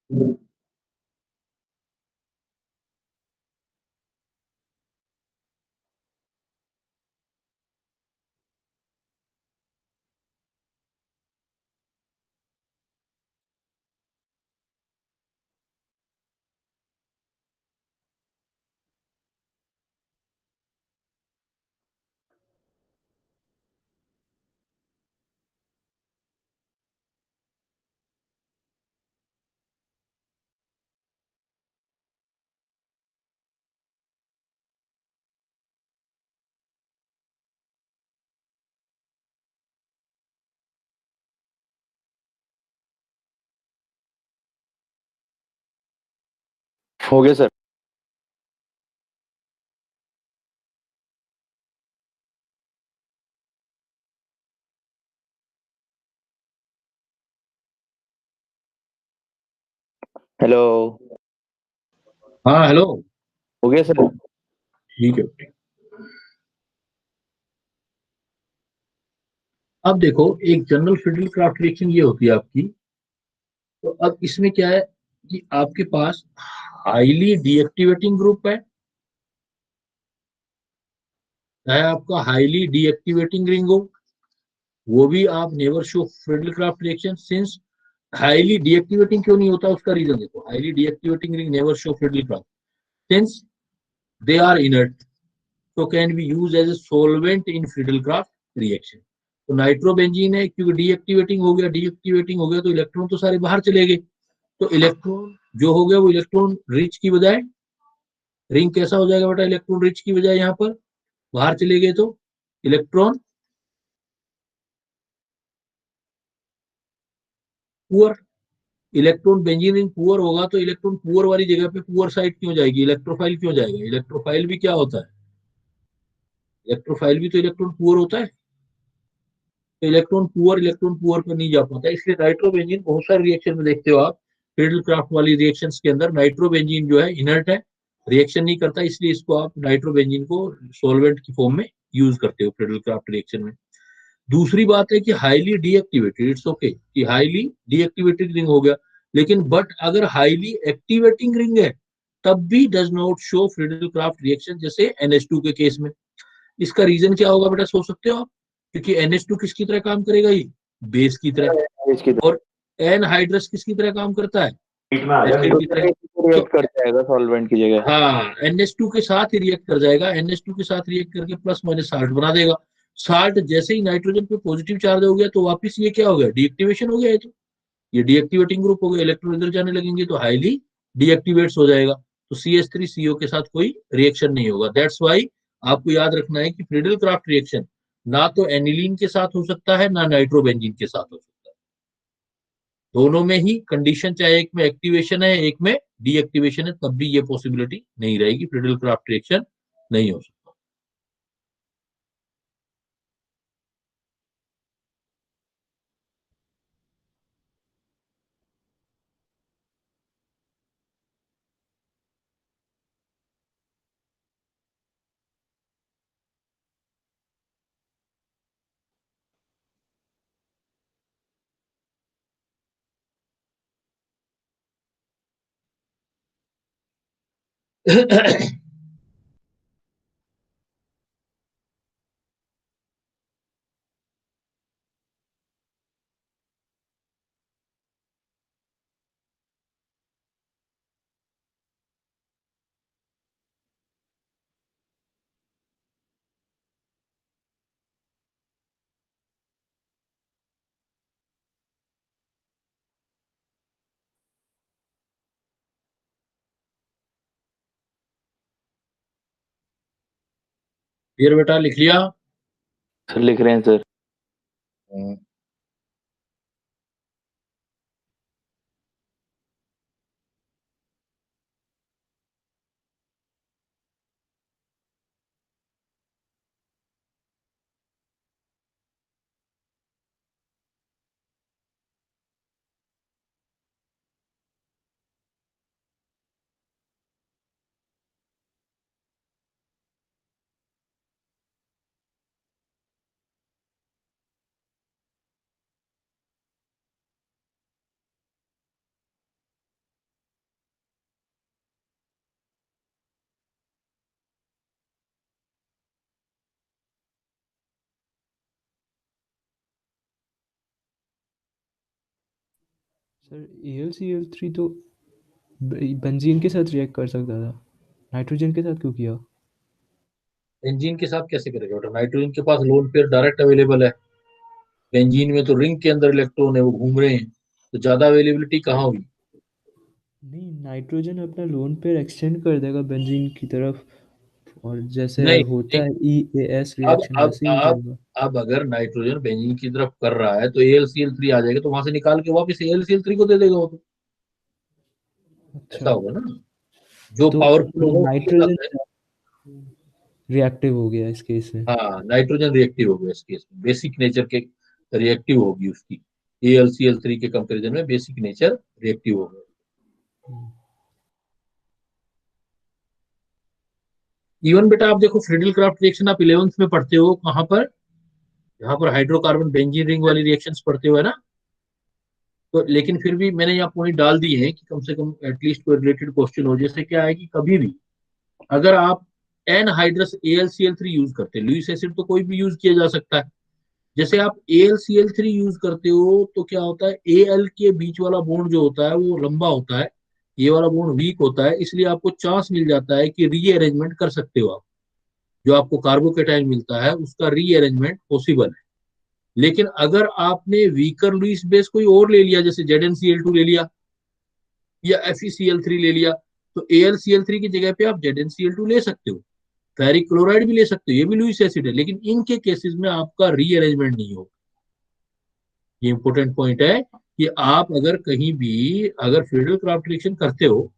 हो गया sir. Hello. हाँ हेलो। हो गया सर। ठीक है। अब देखो, एक जनरल फिडल क्राफ्ट रिएक्शन ये होती है आपकी। तो अब इसमें क्या है कि आपके पास हाईली डीएक्टिवेटिंग ग्रुप है, चाहे आपका हाईली डीएक्टिवेटिंग रिंग हो, वो भी आप never show Friedel Crafts reaction. Since highly deactivating क्यों नहीं होता, उसका रीजन देखो। Highly deactivating ring never show Friedel Crafts since they are inert, so can be used as a solvent in Friedel-Crafts reaction। तो नाइट्रोबेंजीन है, क्योंकि deactivating हो गया तो इलेक्ट्रॉन तो सारे बाहर चले गए। तो इलेक्ट्रॉन जो हो गया वो इलेक्ट्रॉन रिच की बजाय, रिंग कैसा हो जाएगा बेटा, इलेक्ट्रॉन रिच की बजाय यहाँ पर बाहर चले गए तो electron poor. Electron benzene ring poor होगा तो इलेक्ट्रॉन पुअर वाली जगह पे पुअर साइड क्यों जाएगी, इलेक्ट्रोफाइल क्यों जाएगा। इलेक्ट्रोफाइल भी क्या होता है, इलेक्ट्रोफाइल भी तो इलेक्ट्रॉन पुअर होता है। तो इलेक्ट्रॉन पुअर पर नहीं जा पाता, इसलिए नाइट्रोबेंजीन बहुत सारे रिएक्शन में देखते हो आप। फिडल क्राफ्ट वाली रिएक्शंस के अंदर नाइट्रोबेंजीन जो है इनर्ट है, रिएक्शन नहीं करता, इसलिए इसको आप नाइट्रोबेंजीन को सॉल्वेंट की फॉर्म में यूज करते हो फिडल क्राफ्ट रिएक्शन में। दूसरी बात है कि हाईली डीएक्टिवेटेड, इट्स ओके कि हाईली डीएक्टिवेटेड रिंग हो गया, लेकिन बट अगर हाईली एक्टिवेटिंग रिंग है तब भी does not show Friedel Crafts reaction, जैसे NH2 के केस में। इसका रीजन क्या होगा बेटा, सोच सकते हो आप। क्योंकि NH2 किसकी तरह काम करेगा, ये बेस की तरह। इसकी और एनहाइड्रस किसकी तरह काम करता है, एस्टर की तरह। तो रिएक्ट कर जाएगा सॉल्वेंट की जगह। हाँ, NH2 के साथ ही रिएक्ट कर जाएगा, NH2 के साथ रिएक्ट करके प्लस माइनस साल्ट बना देगा। साल्ट जैसे ही नाइट्रोजन पे पॉजिटिव चार्ज हो गया तो वापस ये क्या हो गया, डीएक्टिवेशन हो गया है। तो ये डीएक्टिवेटिंग ग्रुप हो गया, इलेक्ट्रॉन इधर जाने लगेंगे तो हाईली डीएक्टिवेट्स हो जाएगा। तो CH3CO के साथ कोई रिएक्शन नहीं होगा। दैट्स वाई आपको याद रखना है कि फ्रीडल क्राफ्ट रिएक्शन ना तो एनिलीन के साथ हो सकता है ना नाइट्रोबेंजीन के साथ हो सकता है। दोनों में ही कंडीशन, चाहे एक में एक्टिवेशन है एक में डीएक्टिवेशन है, तब भी ये पॉसिबिलिटी नहीं रहेगी, फ्रीडल क्राफ्ट रिएक्शन नहीं हो सकता। फिर बेटा लिख लिया। सर लिख रहे हैं सर। सर AlCl3 तो बेंजीन के साथ रिएक्ट कर सकता था, नाइट्रोजन के साथ क्यों किया? बेंजीन के साथ कैसे करेगा बेटा? नाइट्रोजन के पास लोन पेयर डायरेक्ट अवेलेबल है, बेंजीन में तो रिंग के अंदर इलेक्ट्रॉन है, वो घूम रहे हैं, तो ज्यादा अवेलेबिलिटी कहाँ होगी? नहीं, नाइट्रोजन अपना लोन पेयर एक्सटेंड कर देगा बेंजीन की तरफ, और जैसे नहीं होता नहीं। है EAS अब रिएक्शन अब वैसे ही हो अब जाएगा। अब अगर नाइट्रोजन बेंजीन की तरफ कर रहा है तो AlCl3 आ जाएगा, तो वहां से निकाल के वापस AlCl3 को दे देगा वो तो। अच्छा, ऐसा होगा ना, जो तो पावरफुल होगा उसके नाइट्रोजन साथ है। रिएक्टिव हो गया इस केस में। हाँ, नाइट्रोजन रिएक्टिव हो गया इस केस में, बेसिक नेचर के रिएक्टिव होगी उसकी। AlCl3 के कंपैरिजन में बेसिक नेचर रिएक्टिव हो गया। हम्म, इवन बेटा आप देखो, फ्रीडल क्राफ्ट रिएक्शन आप 11th में पढ़ते हो कहाँ पर? यहाँ पर हाइड्रोकार्बन बेंजीन रिंग वाली रिएक्शंस पढ़ते हो, है ना? तो लेकिन फिर भी मैंने यहाँ पॉइंट डाल दी है कि कम से कम एटलीस्ट कोई रिलेटेड क्वेश्चन हो। जैसे क्या है कि कभी भी अगर आप एनहाइड्रस AlCl3 यूज करते हैं, लुइस एसिड तो कोई भी यूज किया जा सकता है, जैसे आप AlCl3 यूज करते हो तो क्या होता है, Al के बीच वाला बॉन्ड जो होता है वो लंबा होता है, ये वाला बॉन्ड वीक होता है, इसलिए आपको चांस मिल जाता है कि रीअरेंजमेंट कर सकते हो आप। जो आपको कार्बोकेटाइन मिलता है उसका रीअरेंजमेंट पॉसिबल है। लेकिन अगर आपने वीकर लुईस बेस कोई और ले लिया, जैसे ZnCl2 ले लिया या FeCl3 ले लिया, तो AlCl3 की जगह पे आप ZnCl2 ले सकते हो, फेरिक क्लोराइड भी ले सकते हो, ये भी लुईस एसिड है, लेकिन इनके केसेस में आपका रीअरेंजमेंट नहीं होगा। ये इंपॉर्टेंट पॉइंट है कि आप अगर कहीं भी अगर फ्रीडल क्राफ्ट रिएक्शन करते हो,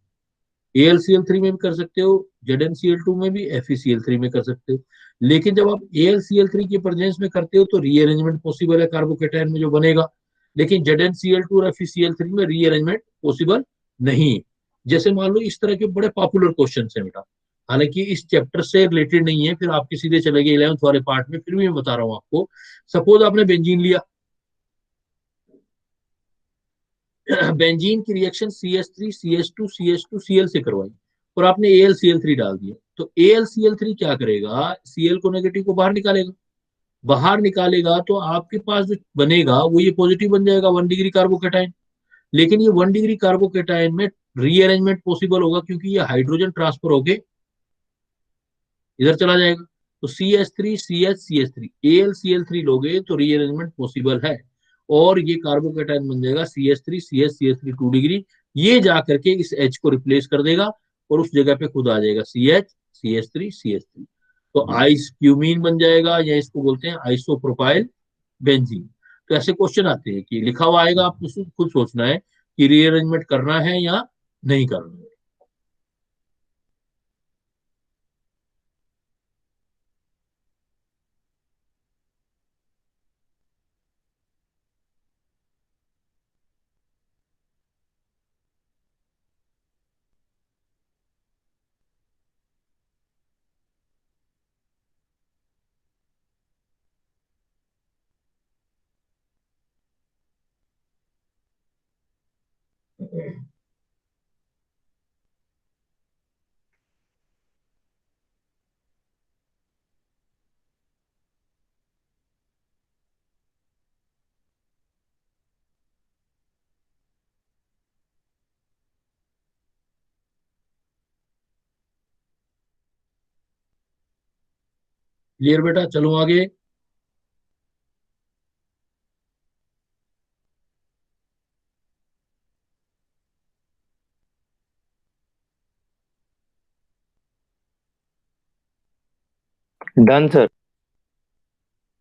AlCl3 में भी कर सकते हो, ZnCl2 में भी, FeCl3 में कर सकते हो, लेकिन जब आप AlCl3 के प्रेजेंस में करते हो तो रीअरेंजमेंट पॉसिबल है कार्बोकेटाइन में जो बनेगा, लेकिन ZnCl2 और FeCl3 में रीअरेंजमेंट पॉसिबल नहीं है। जैसे मान लो इस तरह के बड़े पॉपुलर क्वेश्चन है बेटा, हालांकि इस चैप्टर से रिलेटेड नहीं है, फिर आपके सीधे चले गए 11th वाले पार्ट में, फिर भी मैं बता रहा हूँ आपको। सपोज आपने बेंजीन लिया, बेंजीन की reaction CH3 CH2 CH2 Cl से करवाई, और आपने AlCl3 डाल दिया, तो AlCl3 क्या करेगा, Cl को नेगेटिव को बाहर निकालेगा। बाहर निकालेगा तो आपके पास जो बनेगा वो ये पॉजिटिव बन जाएगा, 1 डिग्री कार्बोकेटाइन। लेकिन ये 1 डिग्री कार्बोकेटाइन में रीअरेंजमेंट पॉसिबल होगा, क्योंकि ये हाइड्रोजन ट्रांसफर होके इधर चला जाएगा। तो CH3 CH CH3 AlCl3 लोगे तो रीअरेंजमेंट पॉसिबल है, और ये कार्बोकेटाइन बन जाएगा CH3 CH CH3 2 डिग्री, ये जा करके इस H को रिप्लेस कर देगा, और उस जगह पे खुद आ जाएगा CH CH3 CH3, तो आइस क्यूमीन बन जाएगा, या इसको बोलते हैं आइसोप्रोपाइल बेंजीन। तो ऐसे क्वेश्चन आते हैं कि लिखा हुआ आएगा, आपको खुद सोचना है कि रीअरेंजमेंट करना है या नहीं करना है। क्लियर बेटा, चलो आगे। Done sir.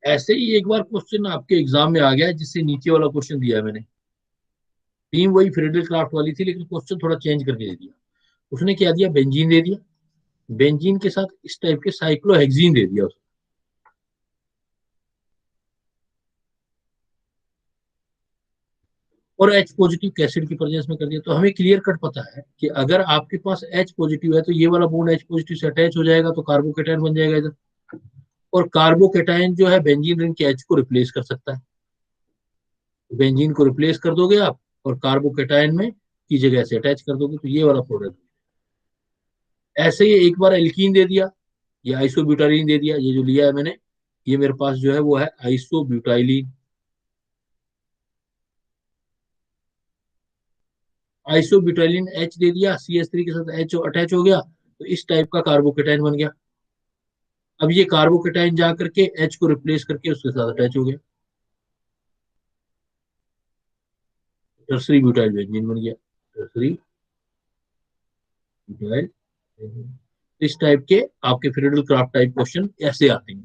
ऐसे ही एक बार क्वेश्चन आपके एग्जाम में आ गया है, जिससे नीचे वाला क्वेश्चन दिया है मैंने, थीम वही फ्रीडल क्राफ्ट वाली थी, लेकिन क्वेश्चन थोड़ा चेंज करके दे दिया। उसने क्या दिया, बेंजीन दे दिया, बेंजीन के साथ इस टाइप के साइक्लोहेक्सीन दे दिया उसने, और H पॉजिटिव एसिड की प्रेजेंस में कर दिया। तो हमें क्लियर कट पता है कि अगर आपके पास H पॉजिटिव है तो ये वाला बॉन्ड H पॉजिटिव से अटैच हो जाएगा, तो कार्बोकेटाइन बन जाएगा इधर, और कार्बोकेटाइन जो है बेंजीन रिंग के H को रिप्लेस कर सकता है। बेंजीन को रिप्लेस कर दोगे आप, और कार्बोकेटाइन में की जगह से अटैच कर दोगे, तो ये वाला प्रोडक्ट। ऐसे ही एक बार एल्कीन दे दिया, ये आइसोब्यूटाइलिन दे दिया, ये जो लिया है मैंने, ये मेरे पास जो है वो है आइसोब्यूटाइलिन। आइसोब्यूटाइलिन H दे दिया, CH3 के साथ H अटैच हो गया, तो इस टाइप का कार्बोकेटाइन बन गया। अब ये कार्बोकेटाइन जा करके H को रिप्लेस करके उसके साथ अटैच हो गया, टर्सरी ब्यूटाइल बेंजीन बन गया, टर्सरी ब्यूटाइल बेंजीन। इस टाइप के आपके फ्रीडल क्राफ्ट टाइप क्वेश्चन ऐसे आते हैं।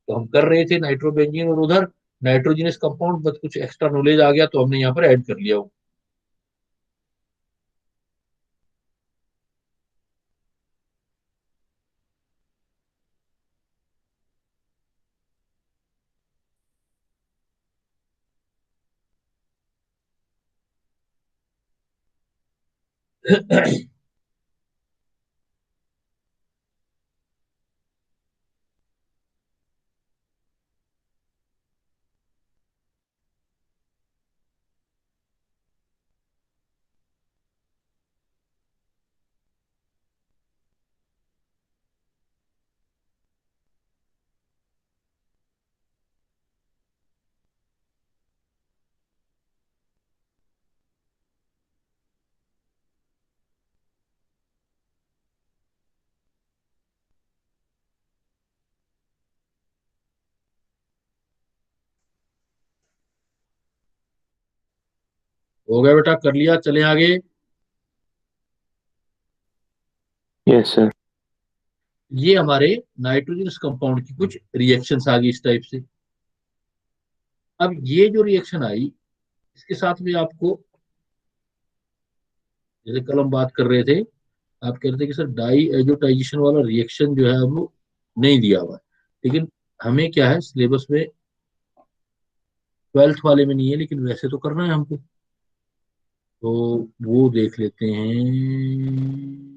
तो हम कर रहे थे नाइट्रोबेंजीन और उधर नाइट्रोजनस कंपाउंड, बस कुछ एक्स्ट्रा नॉलेज आ गया तो हमने यहाँ पर ऐड कर लिया वो। हो गया बेटा, कर लिया, चले आगे। Yes sir. ये हमारे नाइट्रोजनस कंपाउंड की कुछ रिएक्शंस आ गई इस टाइप से। अब ये जो रिएक्शन आई, इसके साथ में आपको, जैसे कल हम बात कर रहे थे, आप कह रहे थे कि सर डाई एजोटाइजेशन वाला रिएक्शन जो है वो नहीं दिया हुआ है, लेकिन हमें क्या है सिलेबस में 12th वाले में नहीं है, लेकिन वैसे तो करना है हमको, तो वो देख लेते हैं।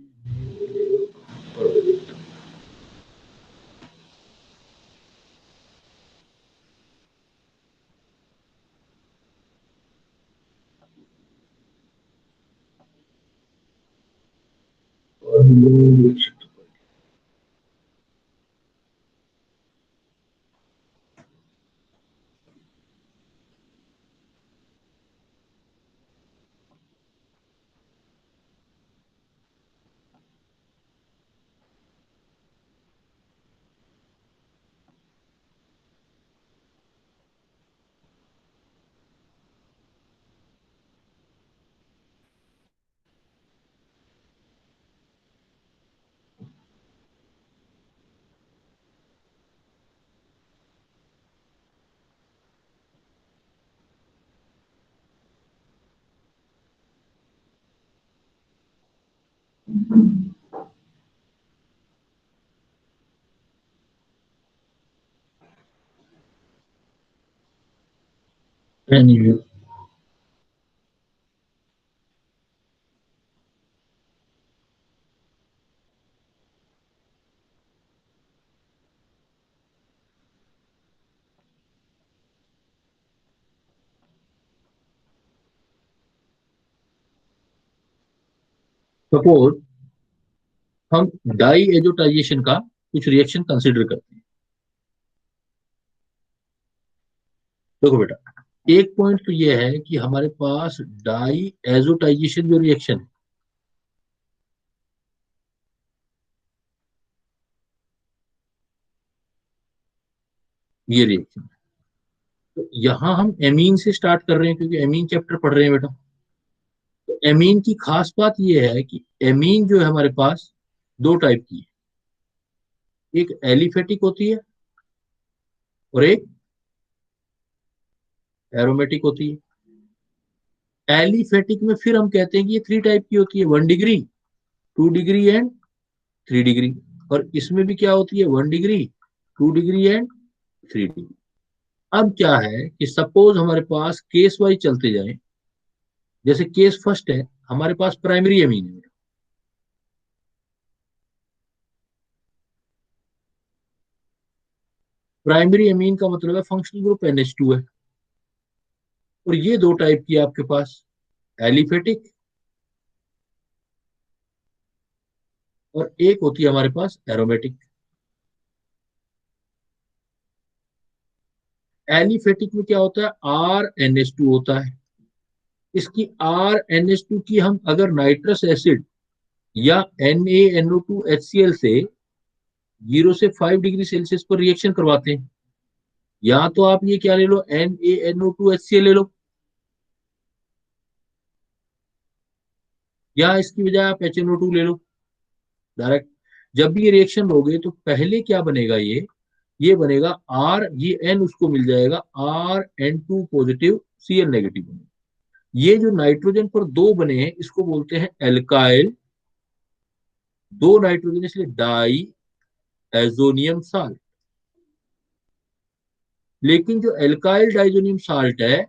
Anyway, सपोज हम डाई एजोटाइजेशन का कुछ रिएक्शन कंसिडर करते हैं। देखो बेटा, एक पॉइंट तो ये है कि हमारे पास डाई एजोटाइजेशन जो रिएक्शन है, ये रिएक्शन, तो यहाँ हम एमीन से स्टार्ट कर रहे हैं क्योंकि एमीन चैप्टर पढ़ रहे हैं बेटा। तो एमीन की खास बात ये है कि एमीन जो है हमारे पास दो टाइप की है, एक एलिफेटिक होती है और एक एरोमेटिक होती है। एलिफेटिक में फिर हम कहते हैं कि ये थ्री टाइप की होती है, 1 डिग्री, 2 डिग्री एंड 3 डिग्री। और इसमें भी क्या होती है, 1 डिग्री, 2 डिग्री एंड 3 डिग्री। अब क्या है कि सपोज हमारे पास केस वाइज चलते जाएं, जैसे केस फर्स्ट है, हमारे पास प्राइमरी एमीन है। प्राइमरी एमीन का मतलब है फंक्शनल ग्रुप NH2 है। और ये दो टाइप की है आपके पास, एलिफेटिक और एक होती है हमारे पास एरोमेटिक। एलिफेटिक में क्या होता है, RNH2 होता है, इसकी RNH2 की हम अगर नाइट्रस एसिड या NaNO2HCl से 0 से 5 डिग्री सेल्सियस पर रिएक्शन करवाते हैं, या तो आप ये क्या ले लो, NaNO2HCl ले लो, या इसकी बजाय आप HNO2 ले लो डायरेक्ट। जब भी ये रिएक्शन लोगे तो पहले क्या बनेगा, ये बनेगा R, ये N उसको मिल जाएगा RN2 पॉजिटिव Cl नेगेटिव। ये जो नाइट्रोजन पर दो बने हैं इसको बोलते हैं एल्काइल, दो नाइट्रोजन इसलिए डाई एजोनियम साल्ट। लेकिन जो एल्काइल डाइजोनियम साल्ट है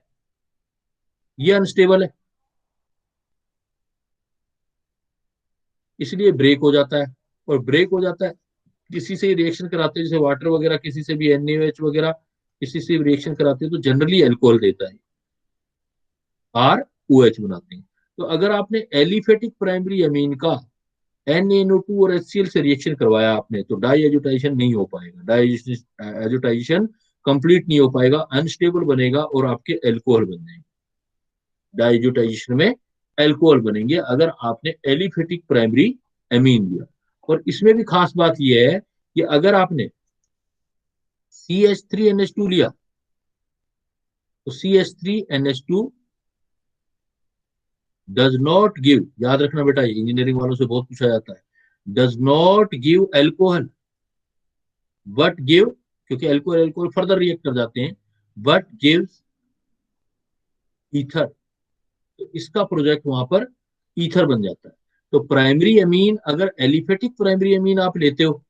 ये अनस्टेबल है, इसलिए ब्रेक हो जाता है। और ब्रेक हो जाता है, किसी से रिएक्शन कराते हैं जैसे वाटर वगैरह, किसी से भी NaOH वगैरह किसी से रिएक्शन कराते हैं तो जनरली अल्कोहल देता है, ROH बनाते हैं। तो अगर आपने एलिफेटिक प्राइमरी अमीन का NaNO2 और HCl से रिएक्शन करवाया आपने तो डाई एजुटाइजेशन नहीं हो पाएगा, डाई एजुटाइजेशन कंप्लीट नहीं हो पाएगा, अनस्टेबल बनेगा और आपके एल्कोहल बन जाएंगे। डाइज्यूटाइजेशन में एल्कोहल बनेंगे अगर आपने एलिफेटिक प्राइमरी एमीन लिया। और इसमें भी खास बात यह है कि अगर आपने CH3NH2 लिया तो CH3NH2 डज नॉट गिव, याद रखना बेटा, इंजीनियरिंग वालों से बहुत पूछा जाता है, does not give alcohol but give, क्योंकि एल्कोहल एल्कोहल फर्दर रिएक्ट कर जाते हैं, बट गिव्स ईथर। तो इसका प्रोजेक्ट वहां पर ईथर बन जाता है। तो प्राइमरी अमीन अगर एलिफेटिक प्राइमरी अमीन आप लेते हो,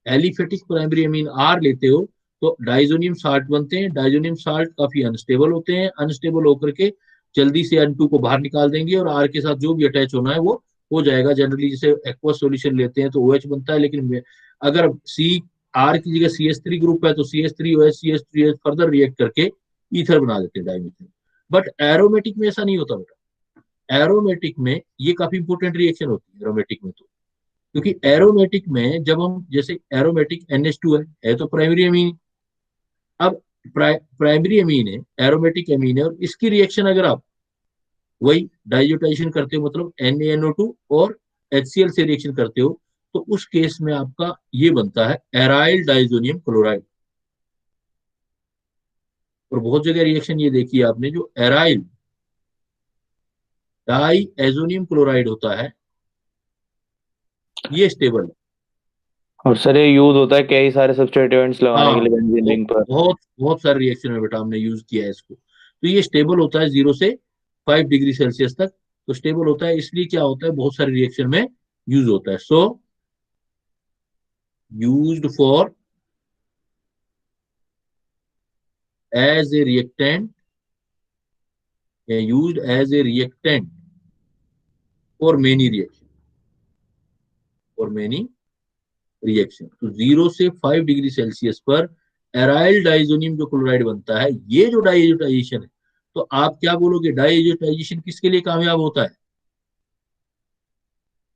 एलिफेटिक प्राइमरी अमीन आर लेते हो तो डाइजोनियम साल्ट बनते हैं। डाइजोनियम साल्ट काफी अनस्टेबल होते हैं, अनस्टेबल होकर के जल्दी से N2 को बाहर निकाल देंगे और आर के साथ जो भी अटैच होना है वो हो जाएगा। जनरली जैसे एक्वस सॉल्यूशन लेते हैं तो OH बनता है, लेकिन अगर सी आर की जगह CH3 ग्रुप है तो CH3OH फर्दर रिएक्ट करके ईथर बना देते हैं, डाइमीथाइल। बट एरोमेटिक में ऐसा नहीं होता बेटा। एरोमेटिक में ये काफी इंपॉर्टेंट रिएक्शन होती है एरोमेटिक में, तो क्योंकि एरोमेटिक में जब हम जैसे एरोमेटिक NH2 है तो प्राइमरी अमीन। अब प्राइमरी अमीन है, एरोमेटिक अमीन है, और इसकी रिएक्शन अगर आप वही डाइज्यूटाइजेशन करते हो मतलब NaNO2 और HCl से रिएक्शन करते हो तो उस केस में आपका ये बनता है एराइल डाइजोनियम क्लोराइड। और बहुत जगह रिएक्शन ये देखी है आपने, जो एराइल डाई एजोनियम क्लोराइड होता है ये स्टेबल है। और सर ये यूज होता है कई सारे सब्स्टिट्यूएंट्स लगाने हाँ, के लिए बेंजीन रिंग पर। बहुत बहुत सारे रिएक्शन में बेटा हमने यूज किया है इसको। तो ये स्टेबल होता है 0 से 5 डिग्री सेल्सियस तक। तो स्टेबल होता है इसलिए क्या होता है, बहुत सारे रिएक्शन में यूज होता है। So used for as a reactant या used as a reactant for many reaction, for many reaction. तो 0 से 5 डिग्री सेल्सियस पर एराइल डाइजोनियम जो क्लोराइड बनता है, ये जो डाइएजोटाइजेशन है, तो आप क्या बोलोगे, डाइएजोटाइजेशन किसके लिए कामयाब होता है?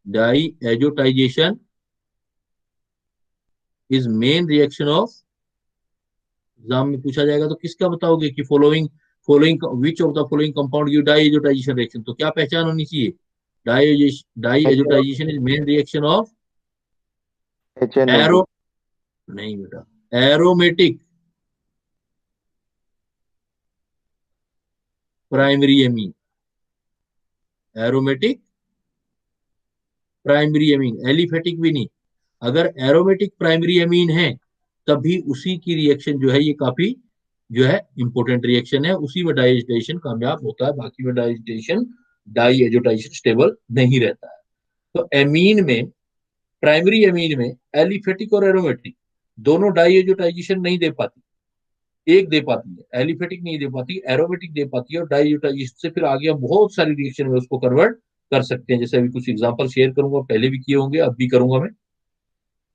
Diazotisation is main reaction of, exam में पूछा जाएगा तो किसका बताओगे कि following following which of the following compound give diazotisation reaction, तो क्या पहचान होनी चाहिए? Diazotisation is main reaction of HNO2। Arrow, नहीं बेटा, aromatic primary amine, aromatic primary amine, aliphatic भी नहीं। अगर एरोमेटिक प्राइमरी अमीन है तभी उसी की रिएक्शन जो है ये काफी जो है इंपॉर्टेंट रिएक्शन है, उसी में डाइजेशन कामयाब होता है, बाकी में डाइजेशन डाइएजोटाइजेशन स्टेबल नहीं रहता है। तो एमीन में, प्राइमरी अमीन में एलिफेटिक और एरोमेटिक दोनों डाइएजोटाइजेशन नहीं दे पाती, एक दे पाती है, एलिफेटिक नहीं दे पाती, एरोमेटिक दे पाती है, और डाइजेटाइजेशन से फिर आगे हम बहुत सारी रिएक्शन में उसको कन्वर्ट कर सकते हैं। जैसे अभी कुछ एग्जांपल शेयर करूंगा, पहले भी किए होंगे, अब भी करूंगा मैं।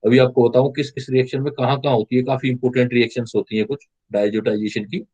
अभी आपको बताऊं किस किस रिएक्शन में कहाँ कहाँ होती है, काफी इंपोर्टेंट रिएक्शंस होती है कुछ डाइजेटाइजेशन की।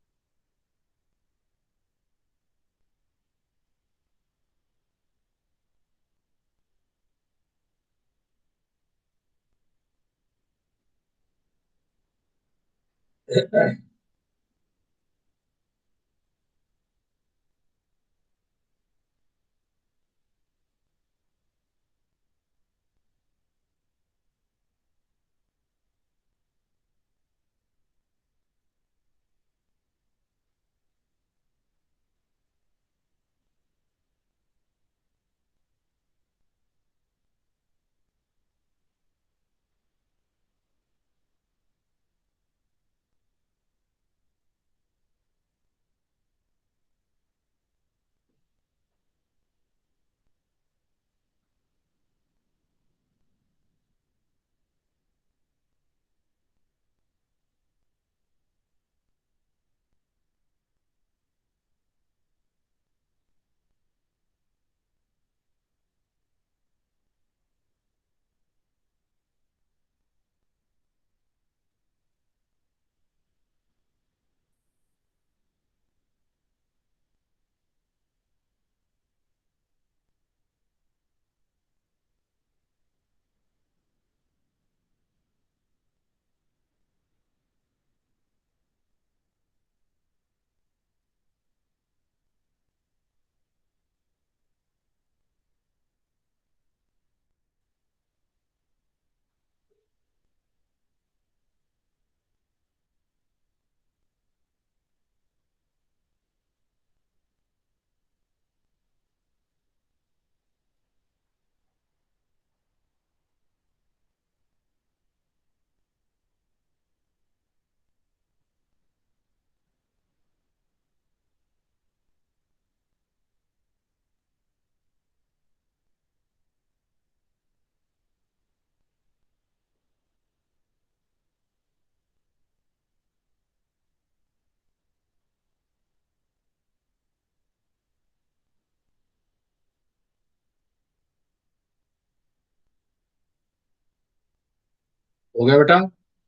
हो गया बेटा,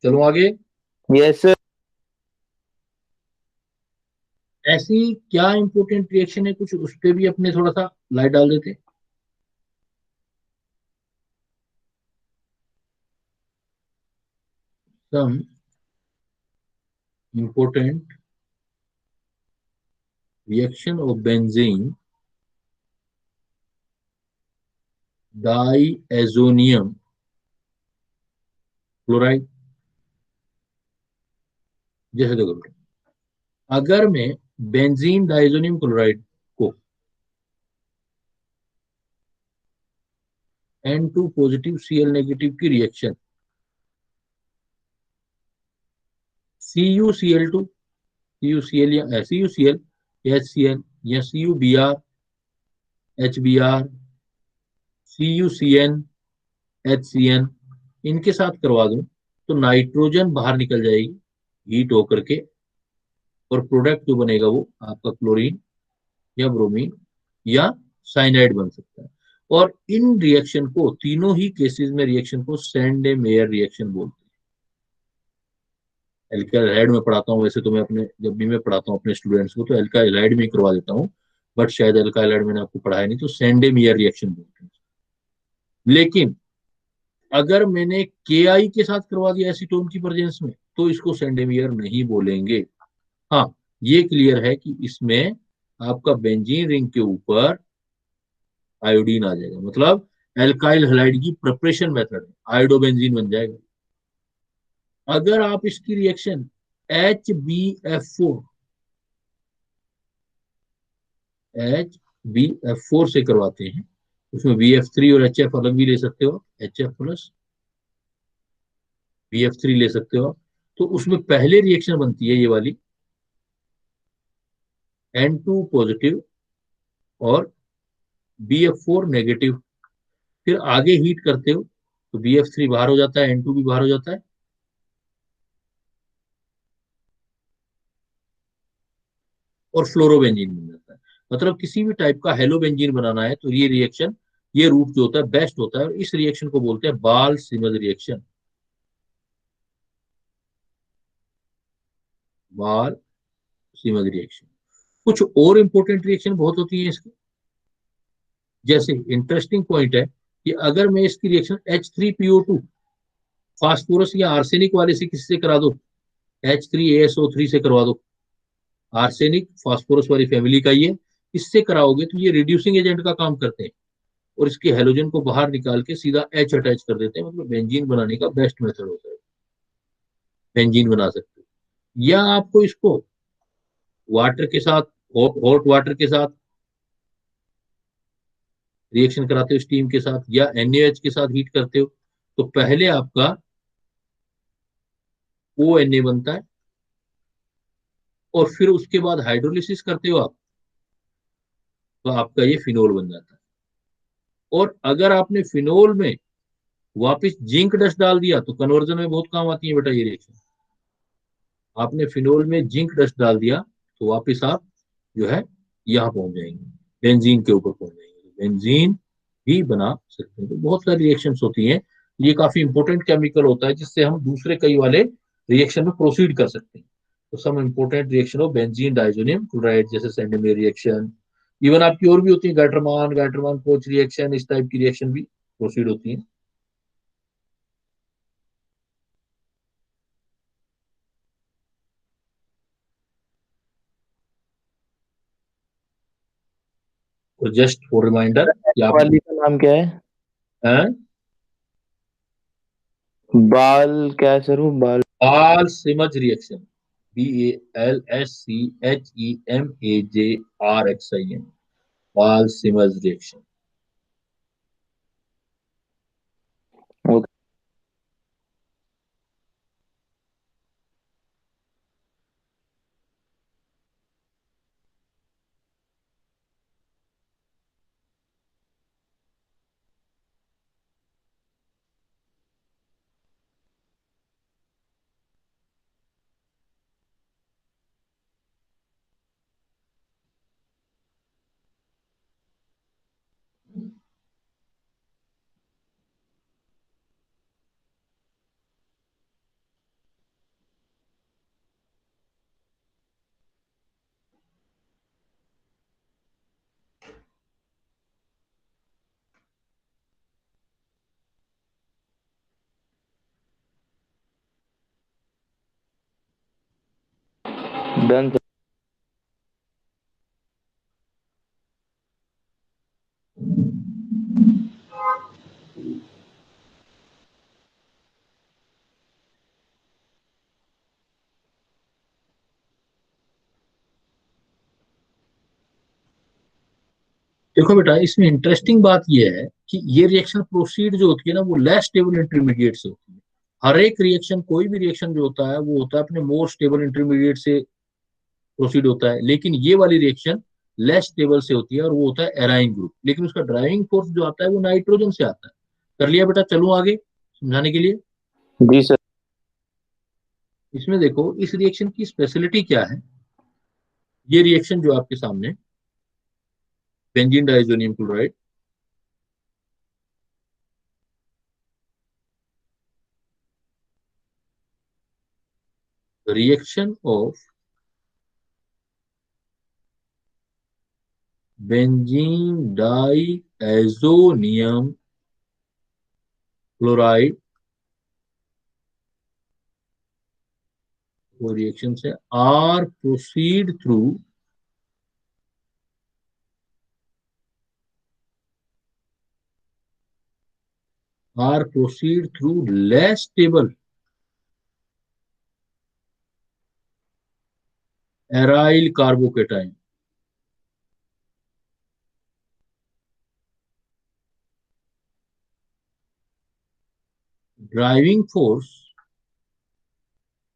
चलो आगे। Yes sir. ऐसी क्या इंपॉर्टेंट रिएक्शन है कुछ, उस पे भी अपने थोड़ा सा लाइट डाल देते। Some important reaction of benzene diazonium chloride. जैसे देखो बेटा, अगर मैं बेंजीन डाइएजोनियम क्लोराइड को N2 पॉजिटिव Cl नेगेटिव की रिएक्शन CuCl2 CuCl या CuCl HCl या CuBr HBr CuCN HCN इनके साथ करवा दूं तो नाइट्रोजन बाहर निकल जाएगी हीट होकर के, और प्रोडक्ट जो बनेगा वो आपका क्लोरीन या ब्रोमीन या साइनाइड बन सकता है। और इन रिएक्शन को, तीनों ही केसेस में रिएक्शन को सैंडे मेयर रिएक्शन बोलते हैं। एल्काइलाइड में पढ़ाता हूँ, वैसे तो मैं अपने, जब भी मैं पढ़ाता हूँ अपने स्टूडेंट्स को तो एल्काइलाइड में ही करवा देता हूँ, बट शायद एल्काइलाइड मैंने आपको पढ़ाया नहीं, तो सैंडे मेयर रिएक्शन बोलते हैं। लेकिन अगर मैंने के आई के साथ करवा दिया एसीटोन की प्रेजेंस में तो इसको सेंडेमियर नहीं बोलेंगे। हाँ, ये क्लियर है कि इसमें आपका बेंजीन रिंग के ऊपर आयोडीन आ जाएगा, मतलब एल्काइल हैलाइड की प्रिपरेशन मेथड है, आयोडोबेंजीन बन जाएगा। अगर आप इसकी रिएक्शन HbF4 HbF4 से करवाते हैं, उसमें BF3 और HF अलग भी ले सकते हो, HF प्लस BF3 ले सकते हो, तो उसमें पहले रिएक्शन बनती है ये वाली N2 पॉजिटिव और BF4 नेगेटिव। फिर आगे हीट करते हो तो BF3 बाहर हो जाता है, N2 भी बाहर हो जाता है, और फ्लोरोबेंजीन बन जाता है। मतलब किसी भी टाइप का हेलोबेंजीन बनाना है तो ये रिएक्शन, ये रूट जो होता है बेस्ट होता है, और इस रिएक्शन को बोलते हैं बाल सिमज रिएक्शन। बाल सिमज रिएक्शन। कुछ और इंपॉर्टेंट रिएक्शन बहुत होती है इसकी। जैसे इंटरेस्टिंग पॉइंट है कि अगर मैं इसकी रिएक्शन H3PO2 फास्फोरस या आर्सेनिक वाले से किससे करा दो, H3ASO3 से करवा दो, आर्सेनिक फास्फोरस वाली फैमिली का ये, इससे कराओगे तो ये रिड्यूसिंग एजेंट का काम करते हैं, और इसके हेलोजन को बाहर निकाल के सीधा H अटैच कर देते हैं। मतलब बेंजीन बनाने का बेस्ट मेथड होता है, बेंजीन बना सकते हो। या आपको इसको वाटर के साथ, हॉट वाटर के साथ रिएक्शन कराते हो, स्टीम के साथ या NaOH के साथ हीट करते हो, तो पहले आपका ONA बनता है, और फिर उसके बाद हाइड्रोलिसिस करते हो आप, तो आपका ये फिनोल बन जाता है। और अगर आपने फिनोल में वापस जिंक डस्ट डाल दिया तो कन्वर्जन में बहुत काम आती है बेटा ये रिएक्शन। आपने फिनोल में जिंक डस्ट डाल दिया तो वापस आप जो है यहाँ पहुंच जाएंगे, बेंजीन के ऊपर पहुंच जाएंगे, बेंजीन भी बना सकते हैं। तो बहुत सारी रिएक्शंस होती हैं, ये काफी इंपॉर्टेंट केमिकल होता है जिससे हम दूसरे कई वाले रिएक्शन में प्रोसीड कर सकते हैं। तो some important reaction of benzene diazonium chloride, जैसे सेंडेमियर रिएक्शन, इवन आपकी और भी होती है, गाइटरमान गाइटरमान कोच रिएक्शन, इस टाइप की रिएक्शन भी प्रोसीड होती है। तो जस्ट फॉर रिमाइंडर कि आप, वाली का नाम क्या है? हैं, बाल क्या है सर वो बाल? बाल सिमज रिएक्शन, BALSCHEMAJRXIN, बाल सिमज रिएक्शन। वो डन। देखो बेटा, इसमें इंटरेस्टिंग बात यह है कि ये रिएक्शन प्रोसीड जो होती है ना, वो लेस स्टेबल इंटरमीडिएट से होती है। हर एक रिएक्शन, कोई भी रिएक्शन जो होता है वो होता है अपने मोर स्टेबल इंटरमीडिएट से प्रोसीड होता है, लेकिन ये वाली रिएक्शन लेस स्टेबल से होती है और वो होता है एराइन ग्रुप। लेकिन उसका ड्राइविंग फोर्स जो आता है वो नाइट्रोजन से आता है। कर लिया बेटा, चलूं आगे समझाने के लिए। जी सर। इसमें देखो, इस रिएक्शन की स्पेशलिटी क्या है। ये रिएक्शन जो आपके सामने, benzene diazonium chloride, reaction of benzene diazonium chloride, वो रिएक्शन से are proceed through less stable aryl carbocation. Driving force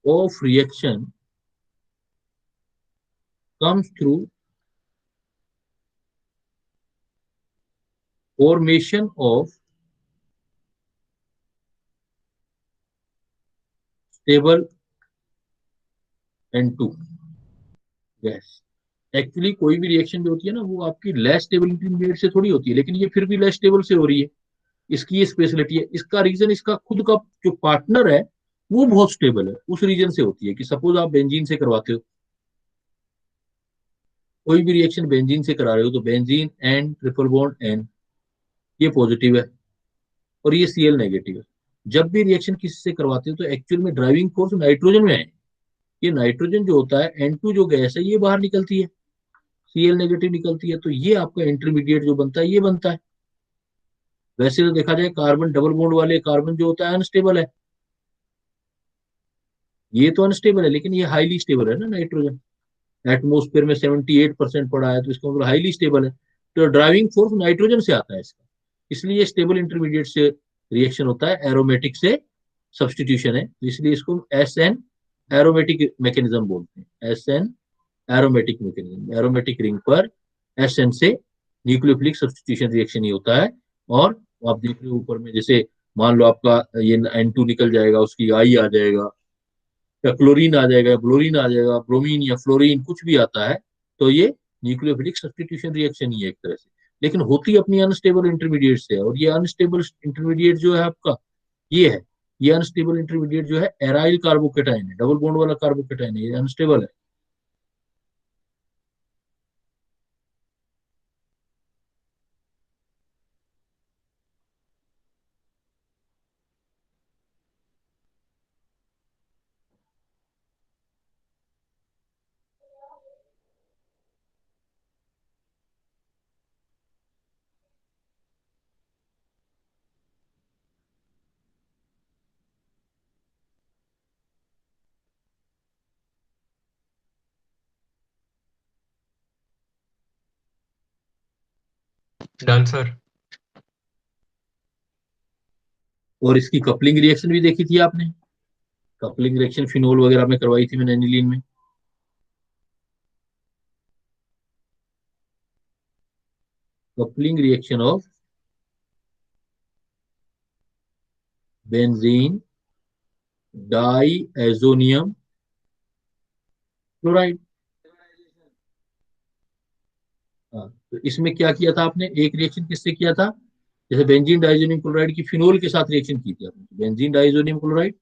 of reaction comes through formation of stable N2 gas. Actually कोई भी रिएक्शन जो होती है ना, वो आपकी लेस स्टेबल इंटरमीडिएट से थोड़ी होती है, लेकिन ये फिर भी लेस स्टेबल से हो रही है। इसकी ये स्पेशलिटी है। इसका रीजन, इसका खुद का जो पार्टनर है वो बहुत स्टेबल है, उस रीजन से होती है। कि सपोज आप बेंजीन से करवाते हो, कोई भी रिएक्शन बेंजीन से करा रहे हो, तो benzene N triple bond N, ये पॉजिटिव है और ये Cl नेगेटिव है। जब भी रिएक्शन किसी से करवाते हो तो एक्चुअल में ड्राइविंग फोर्स नाइट्रोजन में है। ये नाइट्रोजन जो होता है, N2 जो गैस है, ये बाहर निकलती है, Cl नेगेटिव निकलती है, तो ये आपका इंटरमीडिएट जो बनता है ये बनता है। वैसे तो देखा जाए, कार्बन डबल बॉन्ड वाले कार्बन जो होता है अनस्टेबल है, ये तो अनस्टेबल है, लेकिन ये हाईली स्टेबल है ना नाइट्रोजन। एटमोस्फेयर में 78% पड़ा है, तो इसका मतलब हाईली स्टेबल है। तो ड्राइविंग फोर्स नाइट्रोजन से आता है इसका, इसलिए स्टेबल इंटरमीडिएट से रिएक्शन होता है, एरोमेटिक से सब्सटीट्यूशन है, तो इसलिए इसको एस एन एरोमेटिक मैकेनिज्म बोलते हैं। S an aromatic mechanism, aromatic ring पर एस एन से न्यूक्लियोफिलिक सब्सटीट्यूशन रिएक्शन ही होता है। और आप देख रहे हो ऊपर में, जैसे मान लो आपका ये N2 निकल जाएगा, उसकी आई आ जाएगा, या क्लोरीन आ जाएगा, ब्लोरीन आ जाएगा, ब्रोमीन या फ्लोरीन कुछ भी आता है, तो ये न्यूक्लियोफिलिक सब्स्टिट्यूशन रिएक्शन ही है एक तरह से। लेकिन होती अपनी अनस्टेबल इंटरमीडिएट से है, और ये अनस्टेबल इंटरमीडिएट जो है आपका, ये है, ये अनस्टेबल इंटरमीडिएट जो है एराइल कार्बोकेटाइन है, डबल बॉन्ड वाला कार्बोकेटाइन है, ये अनस्टेबल है। Done sir. और इसकी कपलिंग रिएक्शन भी देखी थी आपने, कपलिंग रिएक्शन फिनोल वगैरह में करवाई थी मैंने, एनिलीन में। Coupling reaction of benzene diazonium chloride. हाँ, तो इसमें क्या किया था आपने, एक रिएक्शन किससे किया था, जैसे बेंजीन डाइजोनियम क्लोराइड की फिनोल के साथ रिएक्शन की थी आपने, बेंजीन डाइजोनियम क्लोराइड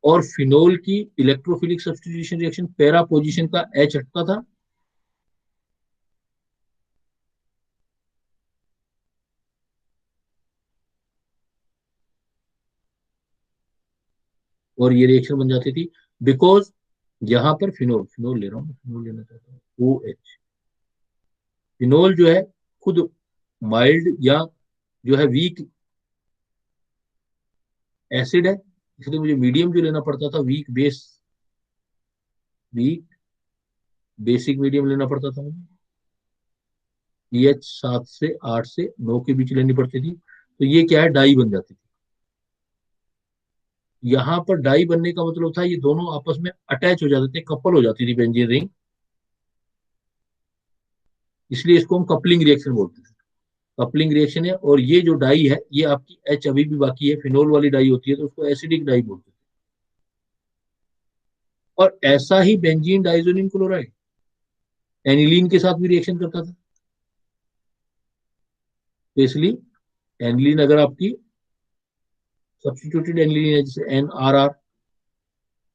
और फिनोल की electrophilic substitution reaction, para position का H हटता था, और ये रिएक्शन बन जाती थी, बिकॉज यहाँ पर फिनोल ले रहा हूँ, फिनोल लेना चाहता हूँ, OH। फिनोल जो है खुद माइल्ड या जो है वीक एसिड है, इसलिए मुझे मीडियम जो लेना पड़ता था, वीक बेसिक मीडियम लेना पड़ता था मुझे, pH 7 से 8 से 9 के बीच लेनी पड़ती थी। तो ये क्या है, डाई बन जाती थी। यहाँ पर डाई बनने का मतलब था ये दोनों आपस में अटैच हो जाते थे, कपल हो जाती थी बेंजीन रिंग, इसलिए इसको हम कपलिंग रिएक्शन बोलते थे। कपलिंग रिएक्शन है, और ये जो डाई है ये आपकी H अभी भी बाकी है, फिनोल वाली डाई होती है, तो उसको एसिडिक डाई बोलते थे। और ऐसा ही बेंजीन डाइजोनियम क्लोराइड एनिलीन के साथ भी रिएक्शन करता था। तो इसलिए एनिलीन अगर आपकी सब्स्टिट्यूटेड एनिलीन है, जैसे NRR,